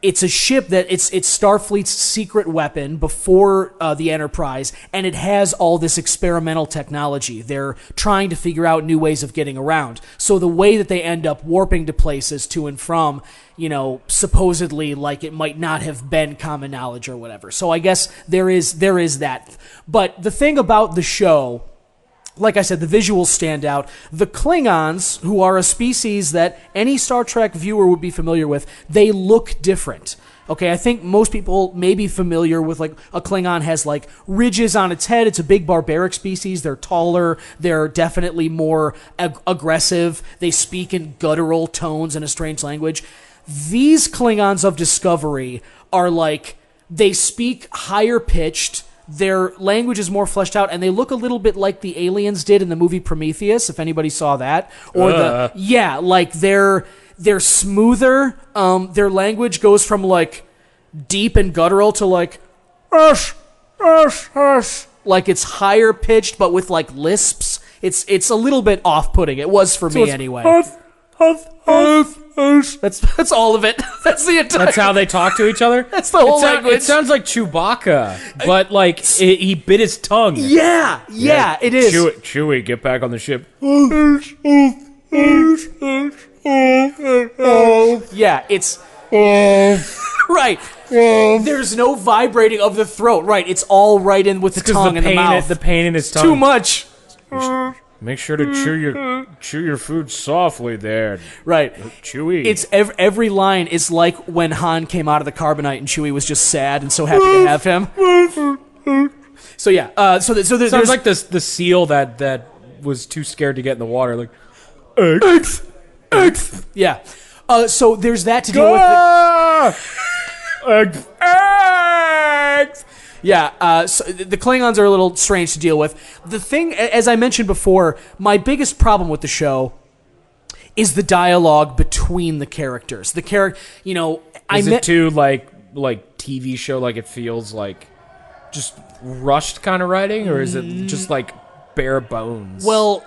It's a ship that it's Starfleet's secret weapon before the Enterprise, and it has all this experimental technology. They're trying to figure out new ways of getting around. So the way that they end up warping to places to and from, supposedly it might not have been common knowledge or whatever. So I guess there is that. But the thing about the show, like I said, the visuals stand out. The Klingons, who are a species that any Star Trek viewer would be familiar with, they look different. Okay, I think most people may be familiar with, a Klingon has, ridges on its head. It's a big barbaric species. They're taller. They're definitely more aggressive. They speak in guttural tones in a strange language. These Klingons of Discovery are they speak higher pitched. Their language is more fleshed out, and they look a little bit like the aliens did in the movie Prometheus, if anybody saw that. Or they're smoother. Their language goes from deep and guttural to it's higher pitched, but with lisps. It's a little bit off-putting. It was for me anyway. That's all of it. That's the entire. That's how they talk to each other. That's the whole language. It sounds like Chewbacca, but he bit his tongue. Yeah, it is. Chewie, get back on the ship. Yeah, it's right. There's no vibrating of the throat. Right, it's all right in with the tongue and the mouth. The pain in his tongue. Too much. Make sure to chew your food softly there. Right. Chewie. It's every line is like when Han came out of the carbonite and Chewie was just sad and so happy to have him. So yeah. So there's sounds like the seal that was too scared to get in the water. Eggs. Yeah. So there's that to deal with. Eggs. So the Klingons are a little strange to deal with. The thing, as I mentioned before, my biggest problem with the show is the dialogue between the characters. The character, Is it too like TV show? Like it feels like just rushed kind of writing, or is it just like bare bones? Well,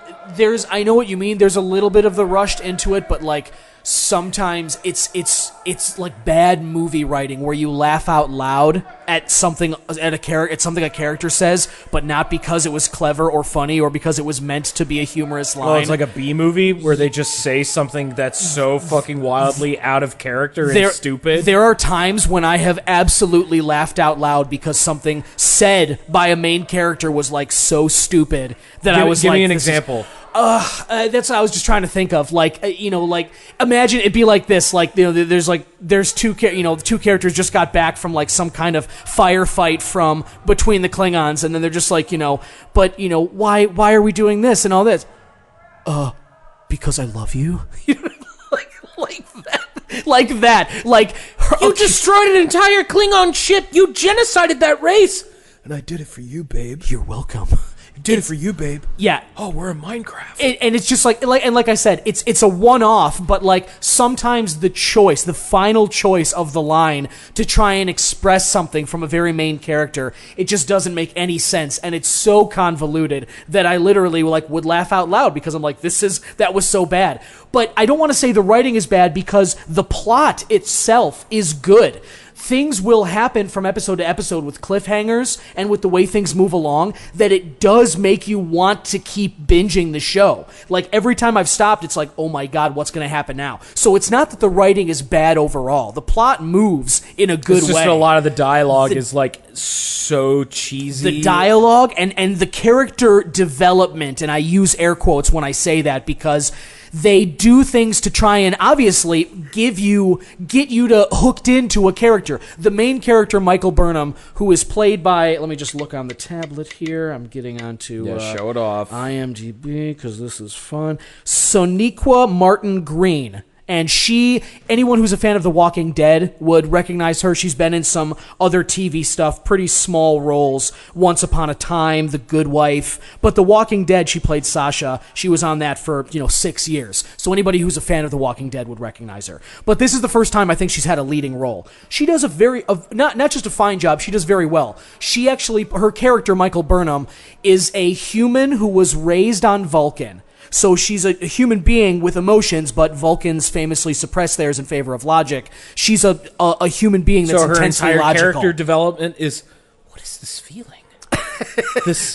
I know what you mean. There's a little bit of the rushed into it, but like sometimes it's like bad movie writing where you laugh out loud at something a character says, but not because it was clever or funny or because it was meant to be a humorous line. Well, it's like a B movie where they just say something that's so fucking wildly out of character and stupid. There are times when I have absolutely laughed out loud because something said by a main character was like so stupid that I was give like, me an example. That's what I was just trying to think of. Like, imagine it'd be like this. Like, there's two characters just got back from like some kind of firefight from between the Klingons, and then they're just like, why are we doing this and all this? Because I love you. like that. Like you destroyed an entire Klingon ship. You genocided that race. And I did it for you, babe. You're welcome. Did it for you, babe. Yeah. Oh, we're in Minecraft. And it's just like I said, it's a one-off, but like sometimes the final choice of the line to try and express something from a very main character, it just doesn't make any sense, and it's so convoluted that I literally would laugh out loud because I'm like, that was so bad. But I don't want to say the writing is bad because the plot itself is good. Things will happen from episode to episode with cliffhangers and with the way things move along that it does make you want to keep binging the show. Like, every time I've stopped, it's like, oh my God, what's going to happen now? So it's not that the writing is bad overall. The plot moves in a good way. It's just a lot of the dialogue is like so cheesy. The dialogue and the character development, and I use air quotes when I say that because they do things to try and obviously get you to hooked into a character. The main character, Michael Burnham, who is played by, let me just look on the tablet here. I'm getting onto show it off. IMDb because this is fun. Sonequa Martin Green. And anyone who's a fan of The Walking Dead would recognize her. She's been in some other TV stuff, pretty small roles. Once Upon a Time, The Good Wife. But The Walking Dead, she played Sasha. She was on that for, 6 years. So anybody who's a fan of The Walking Dead would recognize her. But this is the first time I think she's had a leading role. She does not just a fine job, she does very well. Her character, Michael Burnham, is a human who was raised on Vulcan. So she's a human being with emotions, but Vulcans famously suppress theirs in favor of logic. She's a human being that's intensely logical. So her entire character development is, what is this feeling?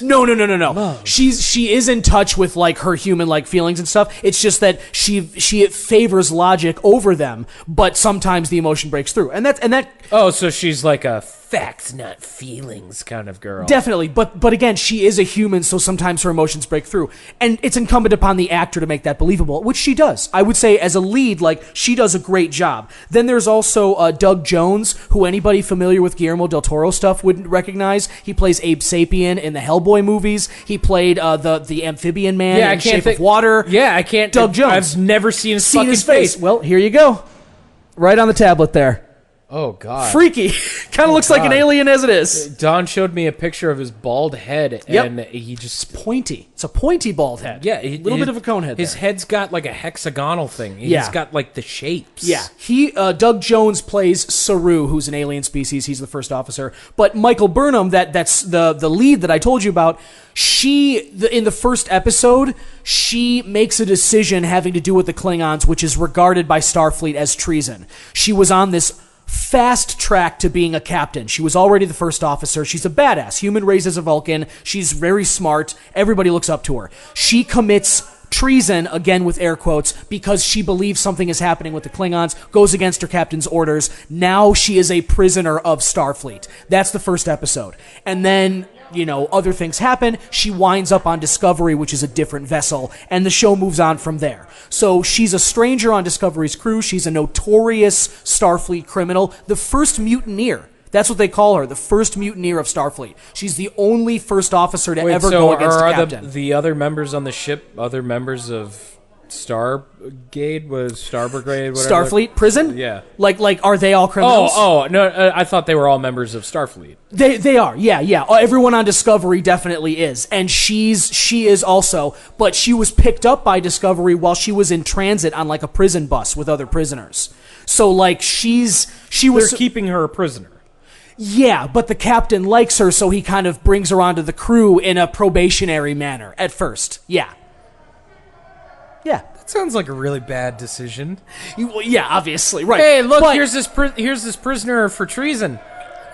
No. Love. She is in touch with like her human like feelings and stuff. It's just that she favors logic over them, but sometimes the emotion breaks through. And that. Oh, so she's like a facts, not feelings kind of girl. Definitely, but again, she is a human, so sometimes her emotions break through, and it's incumbent upon the actor to make that believable, which she does. I would say as a lead, like, she does a great job. Then there's also Doug Jones, who anybody familiar with Guillermo del Toro stuff would recognize. He plays Abe Sapien in the Hellboy movies. He played the amphibian man in Shape of Water. Yeah, I can't. Doug Jones. I've never seen his fucking face. Well, here you go, right on the tablet there. Oh, God. Freaky. Kind of looks like an alien as it is. Don showed me a picture of his bald head, and he just... It's pointy. It's a pointy bald head. Yeah. A little bit of a cone head His head's got like a hexagonal thing. He's got like the shapes. Yeah. Doug Jones plays Saru, who's an alien species. He's the first officer. But Michael Burnham, that's the lead that I told you about, in the first episode, she makes a decision having to do with the Klingons, which is regarded by Starfleet as treason. She was on this fast track to being a captain. She was already the first officer. She's a badass. Human raised as a Vulcan. She's very smart. Everybody looks up to her. She commits treason, again with air quotes, because she believes something is happening with the Klingons, goes against her captain's orders. Now she is a prisoner of Starfleet. That's the first episode. And then, other things happen. She winds up on Discovery, which is a different vessel, and the show moves on from there. So she's a stranger on Discovery's crew. She's a notorious Starfleet criminal, the first mutineer. That's what they call her, the first mutineer of Starfleet. She's the only first officer to ever go against a captain. The other members on the ship, other members of Stargate was Star Brigade, whatever. Starfleet prison? Yeah. Like, are they all criminals? No, I thought they were all members of Starfleet. They are, yeah. Everyone on Discovery definitely is, and she is also. But she was picked up by Discovery while she was in transit on like a prison bus with other prisoners. So like she was They're keeping her a prisoner. Yeah, but the captain likes her, so he kind of brings her onto the crew in a probationary manner at first. Yeah. That sounds like a really bad decision. Yeah, obviously, right. Hey, look, But- here's this prisoner for treason.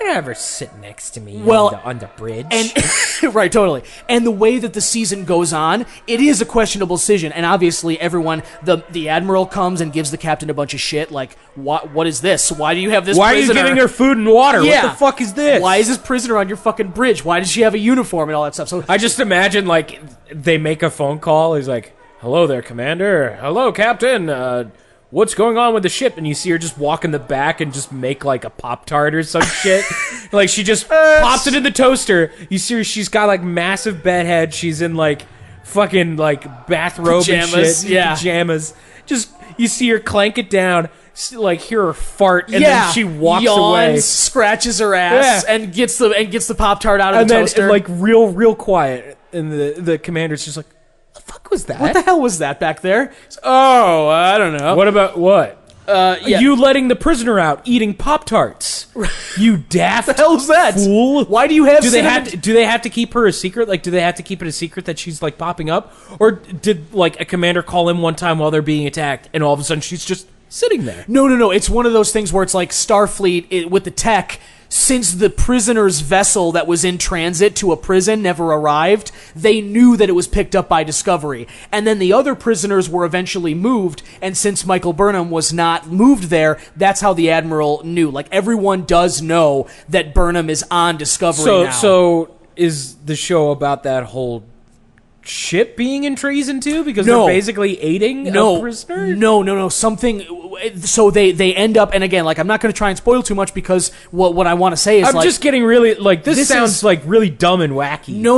You never sit next to me on the bridge. And right, totally. And the way that the season goes on, it is a questionable decision. And obviously, everyone, the admiral comes and gives the captain a bunch of shit. Like, what is this? Why do you have this? Why prisoner? are you giving her food and water? Yeah. What the fuck is this? Why is this prisoner on your fucking bridge? Why does she have a uniform and all that stuff? So I just imagine like they make a phone call. He's like, "Hello there, Commander. Hello, Captain. What's going on with the ship?" And you see her just walk in the back and just make like a Pop-Tart or some shit. Like she just pops it in the toaster. You see her, she's got like massive bed head. She's in like fucking like bathrobe Pajamas, and shit. yeah. Pajamas. Just you see her clank it down, like hear her fart, and yeah, then she walks yawns, away. scratches her ass, Yeah. and gets the Pop-Tart out of And the then toaster. like real quiet. And the commander's just like, "The fuck was that? what the hell was that back there? Oh, I don't know. What about what? Yeah. You letting the prisoner out eating Pop-Tarts. You daft the hell is that? fool. Why do you have Do they cinnamon- have to keep her a secret? Like, do they have to keep it a secret that she's like popping up? Or did like a commander call in one time while they're being attacked and all of a sudden she's just sitting there? No. It's one of those things where it's like Starfleet with the tech. Since the prisoner's vessel that was in transit to a prison never arrived, they knew that it was picked up by Discovery. And then the other prisoners were eventually moved, and since Michael Burnham was not moved there, that's how the Admiral knew. Like, everyone does know that Burnham is on Discovery now. So is the show about that whole ship being in treason too? Because No. they're basically aiding a prisoner? No. Something. So they end up, and again, like, I'm not going to try and spoil too much because what I want to say is I'm like, just getting really like this sounds is- like really dumb and wacky. No.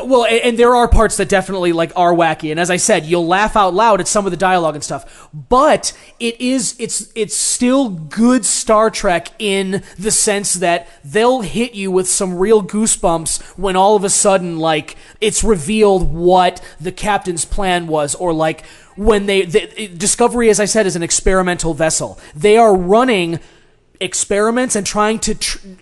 Well, and there are parts that definitely like are wacky, and as I said, you'll laugh out loud at some of the dialogue and stuff. But it's still good Star Trek in the sense that they'll hit you with some real goosebumps when all of a sudden, like, it's revealed what the captain's plan was, or like when Discovery, as I said, is an experimental vessel. They are running experiments and trying to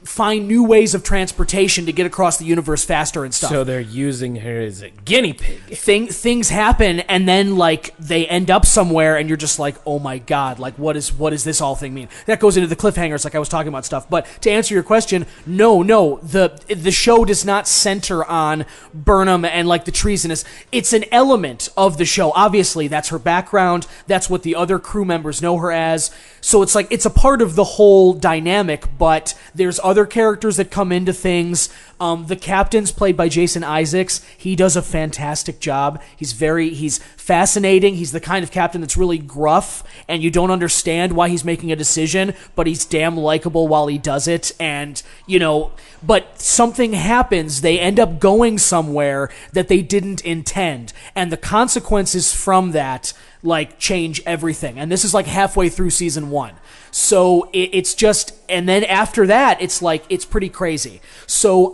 find new ways of transportation to get across the universe faster and stuff. So they're using her as a guinea pig. Things happen, and then like they end up somewhere, and you're just like, oh my god, like what does this all thing mean? That goes into the cliffhangers, like I was talking about stuff. But to answer your question, no, the show does not center on Burnham and like the treasonous. It's an element of the show. Obviously, that's her background. That's what the other crew members know her as. So it's like it's a part of the whole dynamic, but there's other characters that come into things. The captain's played by Jason Isaacs. He does a fantastic job. He's fascinating. He's the kind of captain that's really gruff, and you don't understand why he's making a decision, but he's damn likable while he does it. And, but something happens. They end up going somewhere that they didn't intend, and the consequences from that like change everything. And this is like halfway through season 1. So it's just, and then after that, it's like, it's pretty crazy. So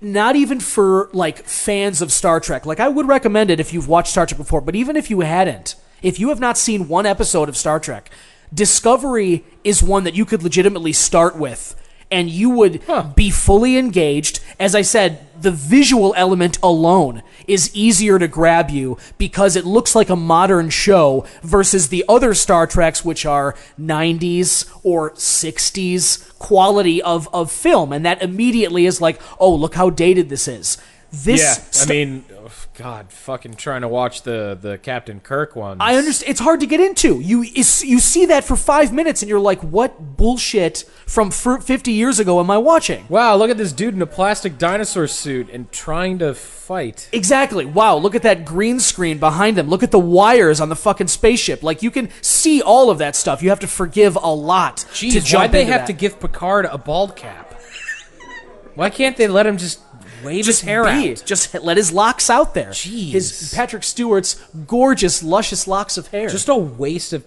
not even for like fans of Star Trek, like I would recommend it if you've watched Star Trek before, but even if you hadn't, if you have not seen one episode of Star Trek, Discovery is one that you could legitimately start with, and you would be fully engaged. As I said, the visual element alone is easier to grab you because it looks like a modern show versus the other Star Treks, which are 90s or 60s quality of film. And that immediately is like, oh, look how dated this is. God, fucking trying to watch the Captain Kirk one. I understand. It's hard to get into. You see that for 5 minutes, and you're like, what bullshit from 50 years ago am I watching? Wow, look at this dude in a plastic dinosaur suit and trying to fight. Exactly. Wow, look at that green screen behind them. Look at the wires on the fucking spaceship. Like, you can see all of that stuff. You have to forgive a lot to Jeez, jump why'd they into have that. to give Picard a bald cap? Why can't they let him just wave his hair out. Just let his locks out there. Jeez. His Patrick Stewart's gorgeous, luscious locks of hair. Just a waste of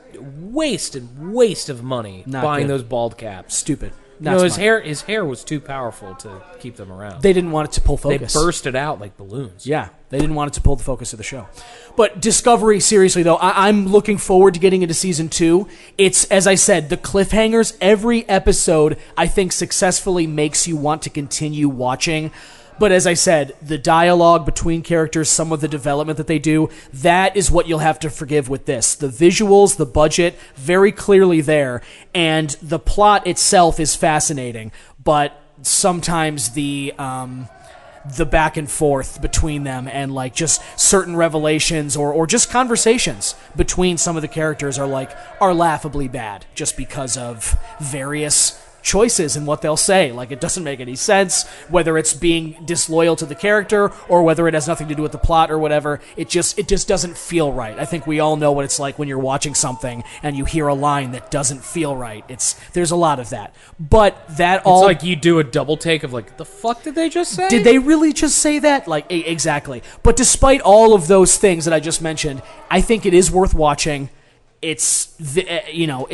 money Not buying good. those bald caps. stupid. No, his hair was too powerful to keep them around. They didn't want it to pull focus. They bursted out like balloons. Yeah, they didn't want it to pull the focus of the show. But Discovery, seriously though, I'm looking forward to getting into season 2. It's, as I said, the cliffhangers. Every episode, I think, successfully makes you want to continue watching. But as I said, the dialogue between characters, some of the development that they do, that is what you'll have to forgive with this. The visuals, the budget, very clearly there. And the plot itself is fascinating. But sometimes the back and forth between them and like just certain revelations or just conversations between some of the characters are laughably bad just because of various choices in what they'll say. Like, it doesn't make any sense, whether it's being disloyal to the character or whether it has nothing to do with the plot or whatever. It just doesn't feel right. I think we all know what it's like when you're watching something and you hear a line that doesn't feel right. There's a lot of that. But it's like you do a double take of like, the fuck did they just say? Did they really just say that? Like, exactly. But despite all of those things that I just mentioned, I think it is worth watching. It's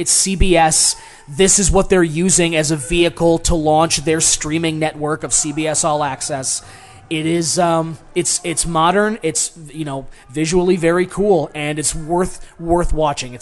CBS. This is what they're using as a vehicle to launch their streaming network of CBS All Access. It is it's modern, it's visually very cool, and it's worth watching.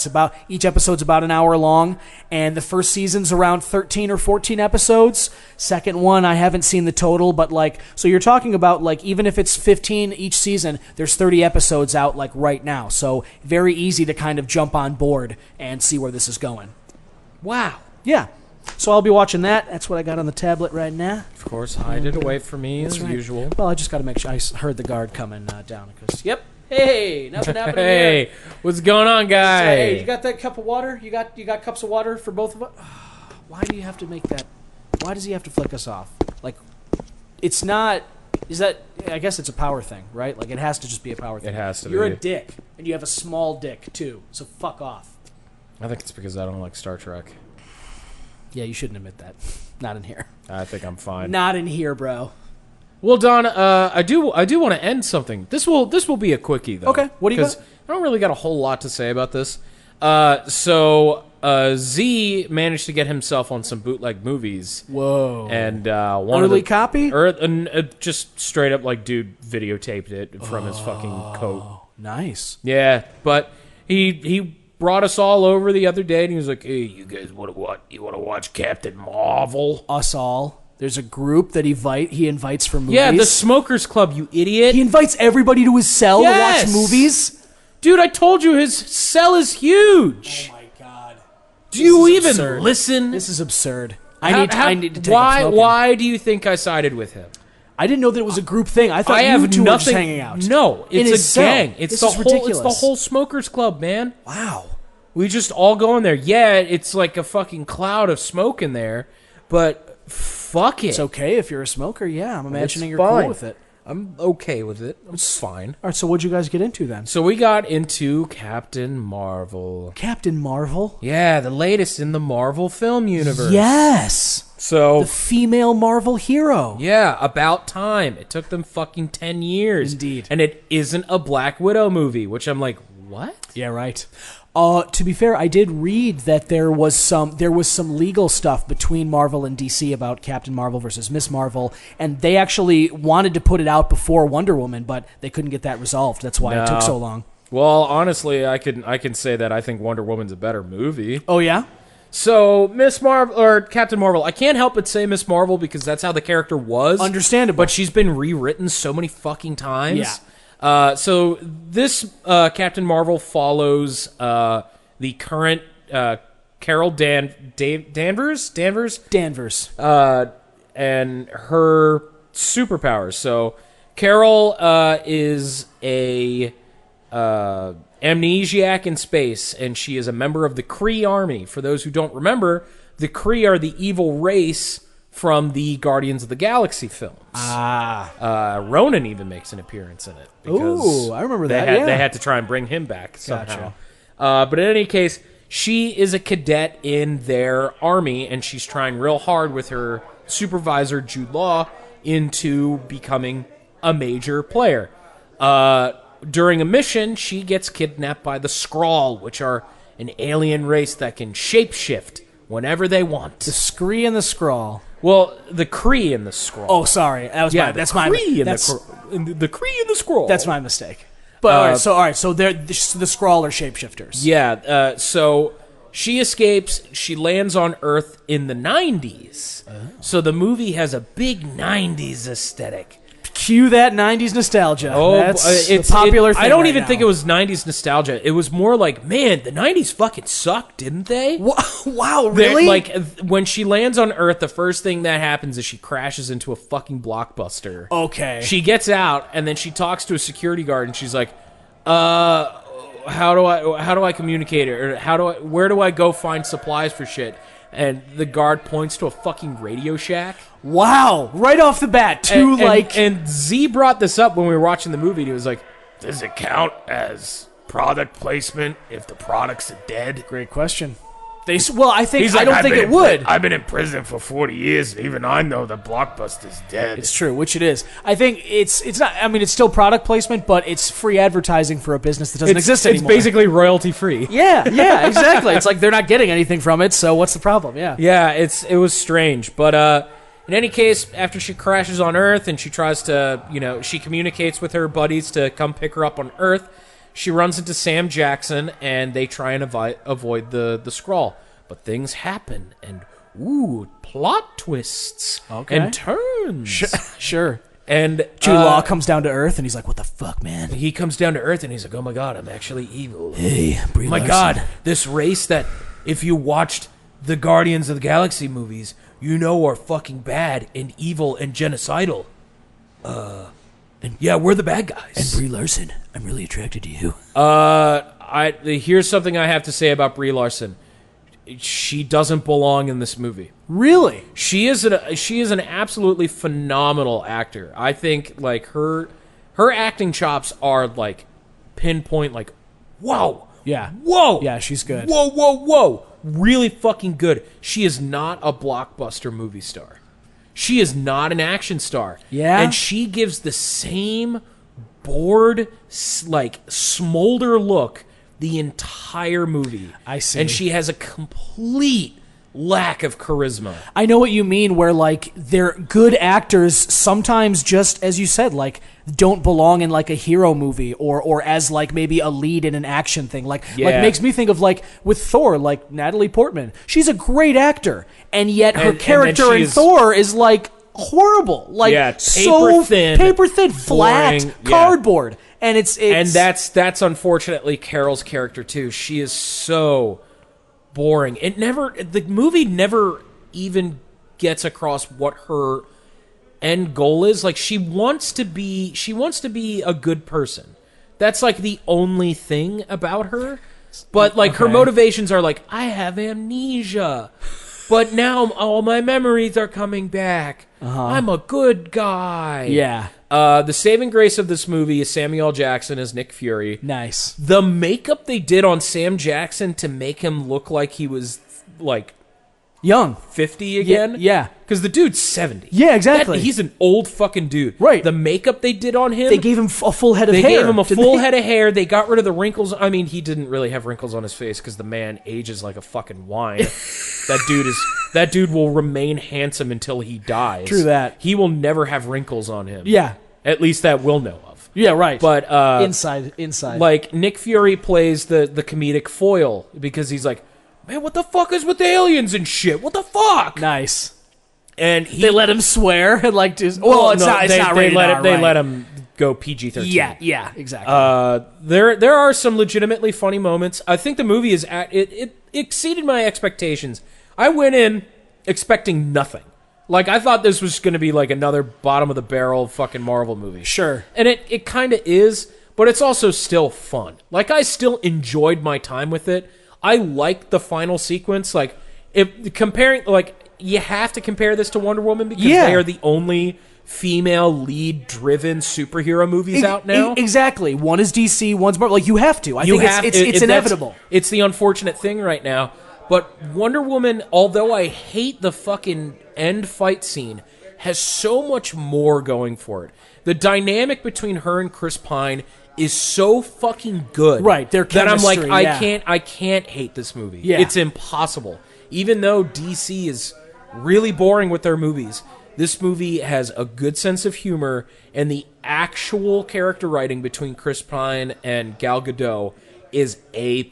Each episode's about an hour long, and the first season's around 13 or 14 episodes. Second one, I haven't seen the total, but so you're talking about even if it's 15 each season, there's 30 episodes out right now. So very easy to kind of jump on board and see where this is going. Wow. Yeah. So I'll be watching that. That's what I got on the tablet right now. Of course, hide it away from me as usual. Well, I just got to make sure. I heard the guard coming down. Yep. Hey, nothing happening Hey, here. what's going on, guy? Hey, you got that cup of water? You got cups of water for both of us? Why do you have to make that? Why does he have to flick us off? It's not. Is that? I guess it's a power thing, right? It has to just be a power thing. It has to You're be. a dick, and you have a small dick too. So fuck off. I think it's because I don't like Star Trek. Yeah, you shouldn't admit that. Not in here. I think I'm fine. Not in here, bro. Well, Don, I do want to end something. This will be a quickie though. Okay. What do you got? Because I don't really got a whole lot to say about this. Z managed to get himself on some bootleg movies. Whoa. And early copy? Or just straight up dude videotaped it from his fucking coat. Nice. Yeah, but he brought us all over the other day, and he was like, "Hey, you guys want to watch Captain Marvel?" Us all. There's a group that he invites for movies. Yeah, the Smokers Club, you idiot. He invites everybody to his cell to watch movies. Dude, I told you his cell is huge. Oh my god. Do you even listen? This is absurd. I need to take why do you think I sided with him? I didn't know that it was a group thing. I thought you two were just hanging out. No, it's a gang. It's ridiculous. It's the whole Smokers Club, man. Wow. We just all go in there. Yeah, it's like a fucking cloud of smoke in there, but fuck it. It's okay if you're a smoker. Yeah, I'm imagining you're fine. cool with it. I'm okay with it. It's fine. All right, so what'd you guys get into then? So we got into Captain Marvel. Captain Marvel? Yeah, the latest in the Marvel film universe. Yes. So the female Marvel hero. Yeah, about time. It took them fucking 10 years. Indeed. And it isn't a Black Widow movie, which I'm like, what? Yeah, right. To be fair, I did read that there was some legal stuff between Marvel and DC about Captain Marvel versus Miss Marvel, and they actually wanted to put it out before Wonder Woman, but they couldn't get that resolved. That's why it took so long. Well, honestly, I can say that I think Wonder Woman's a better movie. Oh yeah? So Miss Marvel or Captain Marvel, I can't help but say Miss Marvel because that's how the character was. Understandable. But she's been rewritten so many fucking times. Yeah. So this Captain Marvel follows the current Carol Danvers, and her superpowers. So Carol is a amnesiac in space, and she is a member of the Kree army. For those who don't remember, the Kree are the evil race from the Guardians of the Galaxy films. Ronan even makes an appearance in it. Ooh, I remember that. They had to try and bring him back somehow. Gotcha. But in any case, she is a cadet in their army, and she's trying real hard with her supervisor, Jude Law, into becoming a major player. During a mission, she gets kidnapped by the Skrull, which are an alien race that can shapeshift whenever they want. The Scree and the Skrull. Well, the Kree and the Skrull. Oh, sorry. The Kree and the Skrull. That's my mistake. But all right. So the Skrull are shapeshifters. Yeah. So she escapes. She lands on Earth in the 90s. So the movie has a big 90s aesthetic. Cue that 90s nostalgia. Oh, that's the popular thing I don't right even now. think it was 90s nostalgia. It was more like, man, the 90s fucking sucked, didn't they? Wow, really? Like, when she lands on Earth, the first thing that happens is she crashes into a fucking blockbuster. Okay. She gets out, and then she talks to a security guard, and she's like, how do I communicate, or where do I go find supplies for shit? And the guard points to a fucking Radio Shack. Wow. Right off the bat, and Z brought this up when we were watching the movie, and he was like, does it count as product placement if the product's dead? Great question. I don't think it would. I've been in prison for 40 years, and even I know the Blockbuster's dead. It's true, which it is. I think it's not. I mean, it's still product placement, but it's free advertising for a business that doesn't exist anymore. It's basically royalty free. Yeah, exactly. It's like they're not getting anything from it, so what's the problem? Yeah, it was strange, but in any case, after she crashes on Earth and she tries to, she communicates with her buddies to come pick her up on Earth. She runs into Sam Jackson, and they try and avoid the Skrull. But things happen, and plot twists and turns. Sure. And Jude Law comes down to Earth, and he's like, "What the fuck, man?" He comes down to Earth, and he's like, "Oh my god, I'm actually evil." Hey, oh my god, this race that if you watched the Guardians of the Galaxy movies, are fucking bad and evil and genocidal. Yeah, we're the bad guys. And Brie Larson, I'm really attracted to you. Here's something I have to say about Brie Larson. She doesn't belong in this movie. Really? She is an absolutely phenomenal actor. I think like her acting chops are like pinpoint. Like, whoa, Yeah. whoa, Yeah, she's good. whoa, really fucking good. She is not a blockbuster movie star. She is not an action star. Yeah? And she gives the same bored, like, smolder look the entire movie. I see. And she has a complete lack of charisma. I know what you mean, where, like, they're good actors sometimes just, as you said, like, don't belong in, like, a hero movie or as, like, maybe a lead in an action thing. Like, makes me think of, like, with Thor, like, Natalie Portman. She's a great actor, and yet her character in Thor is, like, horrible. Like, paper thin, flat, boring, cardboard. And it's and that's unfortunately Carol's character, too. She is so boring. The movie never even gets across what her end goal is. Like, she wants to be a good person. That's like the only thing about her. But like her motivations are like, I have amnesia, but now all my memories are coming back. I'm a good guy. Yeah. The saving grace of this movie is Samuel L. Jackson as Nick Fury. Nice. The makeup they did on Sam Jackson to make him look like he was like Young. 50 again. Yeah. Because the dude's 70. Yeah, exactly. He's an old fucking dude. Right. The makeup they did on him. They gave him a full head of hair. They gave him a full head of hair. They got rid of the wrinkles. I mean, he didn't really have wrinkles on his face because the man ages like a fucking wine. That dude will remain handsome until he dies. True that. He will never have wrinkles on him. Yeah. At least that we'll know of. Yeah, right. But inside. Like Nick Fury plays the comedic foil because he's like, man, what the fuck is with the aliens and shit? What the fuck? Nice. And they let him swear and like just not rated R, they right. let him go PG-13. Yeah, exactly. There are some legitimately funny moments. I think the movie it exceeded my expectations. I went in expecting nothing. Like, I thought this was going to be like another bottom of the barrel fucking Marvel movie. Sure. And it kind of is, but it's also still fun. Like, I still enjoyed my time with it. I liked the final sequence. Like, you have to compare this to Wonder Woman because they are the only female lead-driven superhero movies out now. Exactly. One is DC, one's Marvel. Like, you have to. I think it's inevitable. It's the unfortunate thing right now. But Wonder Woman, although I hate the fucking end fight scene, has so much more going for it. The dynamic between her and Chris Pine is so fucking good. Right, their that I'm like, chemistry, I can't hate this movie. Yeah. It's impossible. Even though DC is really boring with their movies, this movie has a good sense of humor, and the actual character writing between Chris Pine and Gal Gadot is A+.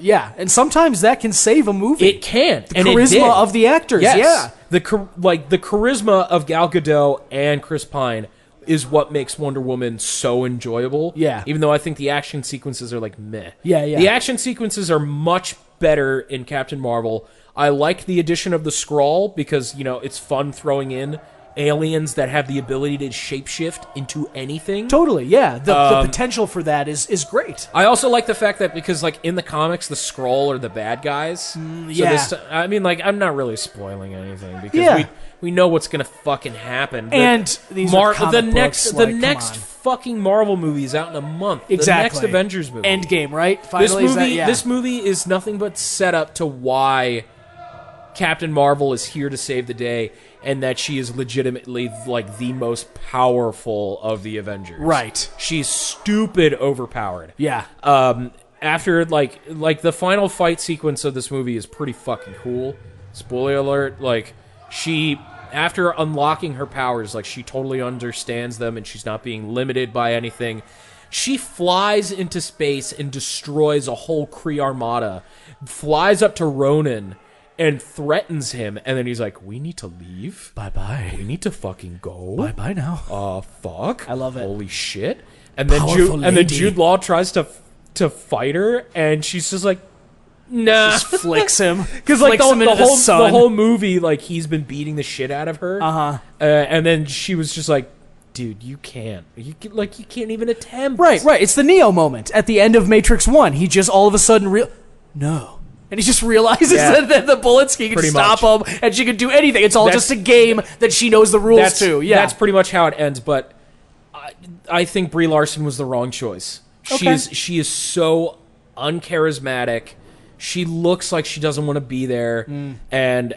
Yeah, and sometimes that can save a movie. It can. The and charisma it did. of the actors, Yes. yeah. The charisma of Gal Gadot and Chris Pine is what makes Wonder Woman so enjoyable. Yeah. Even though I think the action sequences are like meh. Yeah, yeah. The action sequences are much better in Captain Marvel. I like the addition of the Skrull because, it's fun throwing in aliens that have the ability to shapeshift into anything. Totally, yeah. The potential for that is great. I also like the fact that because, in the comics, the Skrull are the bad guys. yeah. So I'm not really spoiling anything because we know what's gonna fucking happen. And these are comic books, the come next on. fucking Marvel movie is out in a month. Exactly. The next Avengers movie. Endgame, right? Finally, This movie is nothing but set up to why Captain Marvel is here to save the day, and that she is legitimately the most powerful of the Avengers. Right. She's stupid overpowered. Yeah. After the final fight sequence of this movie is pretty fucking cool. Spoiler alert, she after unlocking her powers, she totally understands them and she's not being limited by anything. She flies into space and destroys a whole Kree armada, flies up to Ronan and threatens him, and then he's like, we need to leave. Bye-bye. We need to fucking go. Bye-bye now. Fuck. I love it. Holy shit. And then Powerful lady. Jude Law tries to fight her, and she's just like, nah. Just flicks him. Because the whole movie, he's been beating the shit out of her. And then she was just like, dude, you can't. You can't even attempt. Right. It's the Neo moment at the end of Matrix 1. He just all of a sudden no. And he just realizes that the bullets, he can stop them, and she can do anything. It's all just a game that she knows the rules to. Yeah, that's pretty much how it ends. But I think Brie Larson was the wrong choice. Okay. She is so uncharismatic. She looks like she doesn't want to be there, and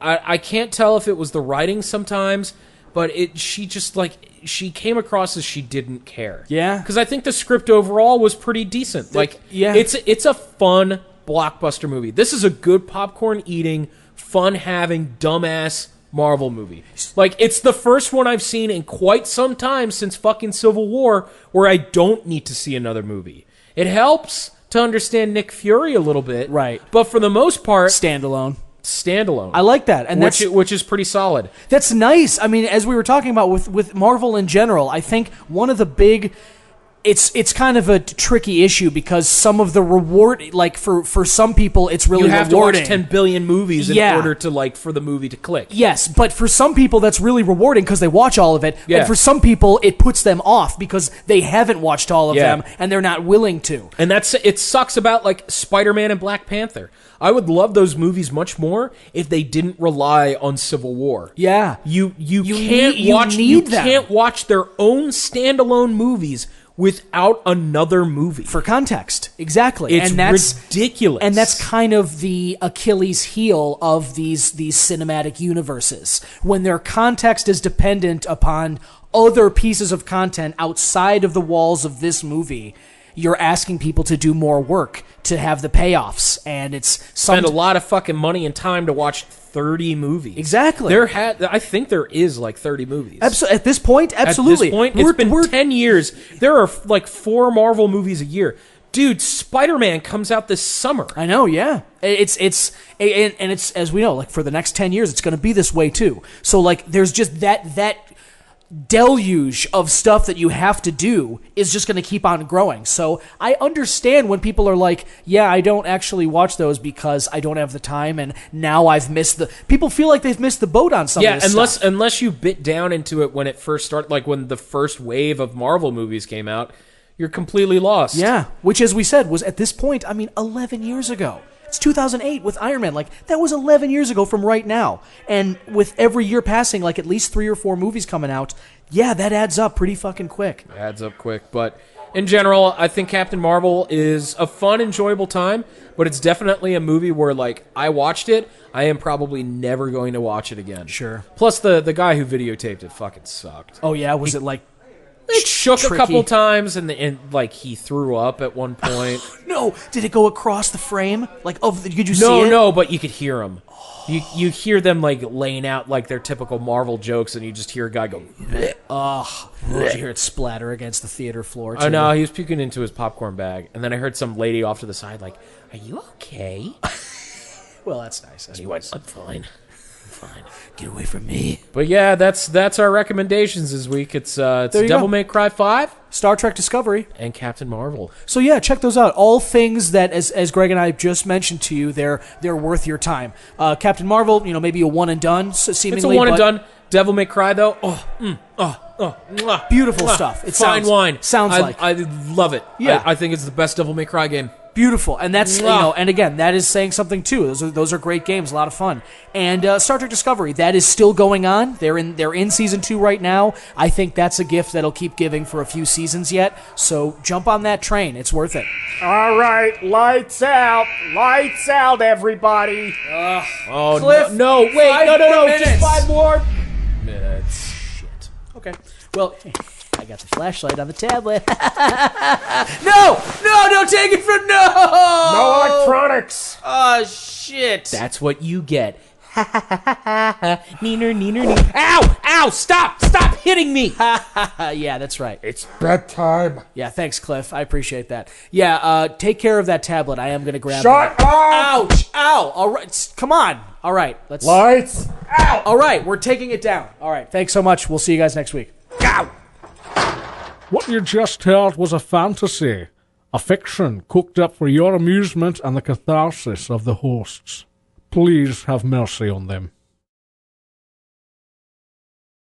I can't tell if it was the writing sometimes, but she came across as she didn't care. Yeah, because I think the script overall was pretty decent. It's a fun blockbuster movie. This is a good popcorn eating, fun having, dumbass Marvel movie. It's the first one I've seen in quite some time since fucking Civil War where I don't need to see another movie. It helps to understand Nick Fury a little bit, right? But for the most part, standalone. I like that, and which is pretty solid. That's nice. I mean, as we were talking about with Marvel in general, I think one of the big. It's kind of a tricky issue because some of the reward, for some people, it's really rewarding. You have to watch 10 billion movies in order to for the movie to click. Yes, but for some people, that's really rewarding because they watch all of it. Yeah. And for some people, it puts them off because they haven't watched all of them and they're not willing to. And it sucks about Spider-Man and Black Panther. I would love those movies much more if they didn't rely on Civil War. Yeah, you can't watch their own standalone movies without another movie. For context. Exactly. It's ridiculous. And that's kind of the Achilles heel of these cinematic universes. When their context is dependent upon other pieces of content outside of the walls of this movie, you're asking people to do more work to have the payoffs, and it's spend a lot of fucking money and time to watch 30 movies. Exactly. I think there is 30 movies. At this point, absolutely. At this point, it's been 10 years. There are 4 Marvel movies a year. Dude, Spider-Man comes out this summer. I know, yeah. It's as we know, for the next 10 years, it's going to be this way too. So there's just that deluge of stuff that you have to do is just going to keep on growing. So I understand when people are like, yeah, I don't actually watch those because I don't have the time, and now I've missed people feel like they've missed the boat on some of this stuff. Unless you bit down into it when it first started, when the first wave of Marvel movies came out, you're completely lost. Yeah, which, as we said, was at this point, 11 years ago. It's 2008 with Iron Man. Like, that was 11 years ago from right now. And with every year passing, like at least 3 or 4 movies coming out, yeah, that adds up pretty fucking quick. It adds up quick. But in general, I think Captain Marvel is a fun, enjoyable time, but it's definitely a movie where, like, I watched it, I am probably never going to watch it again. Sure. Plus, the guy who videotaped it fucking sucked. Oh, yeah? Was it like... It shook tricky? a couple times, and like he threw up at one point. No, did it go across the frame? Like, could you see it? No, but you could hear him. You hear them like laying out like their typical Marvel jokes, and you just hear a guy go. Ugh. Did you hear it splatter against the theater floor? Too? Oh no, he was puking into his popcorn bag, and then I heard some lady off to the side like, "Are you okay?" Well, that's nice. And he went, "I'm fine. Fine. Get away from me. But yeah, that's our recommendations this week. It's Devil May Cry 5, Star Trek Discovery, and Captain Marvel. So yeah, check those out. All things that, as Greg and I just mentioned to you, they're worth your time. Captain Marvel, maybe a one and done. Seemingly, it's a one and done. Devil May Cry though, beautiful stuff. It fine wine. Sounds like I love it. Yeah, I think it's the best Devil May Cry game. Beautiful, and that's and again, that is saying something too. Those are great games, a lot of fun. And Star Trek Discovery, that is still going on. They're in season 2 right now. I think that's a gift that'll keep giving for a few seasons yet. So jump on that train; it's worth it. All right, lights out, everybody. Oh Cliff, no! Wait, no! Just 5 more minutes. Shit. Okay. Well. I got the flashlight on the tablet. No, don't take it from No electronics. Oh shit! That's what you get. Neener. Ow! Stop hitting me. Yeah, that's right. It's bedtime. Yeah, thanks, Cliff. I appreciate that. Yeah, take care of that tablet. I am gonna grab. Shut that. up! Ouch! Ow! All right, come on. All right, let's. Lights out. All right, we're taking it down. All right, thanks so much. We'll see you guys next week. Ow! What you just heard was a fantasy, a fiction cooked up for your amusement and the catharsis of the hosts. Please have mercy on them.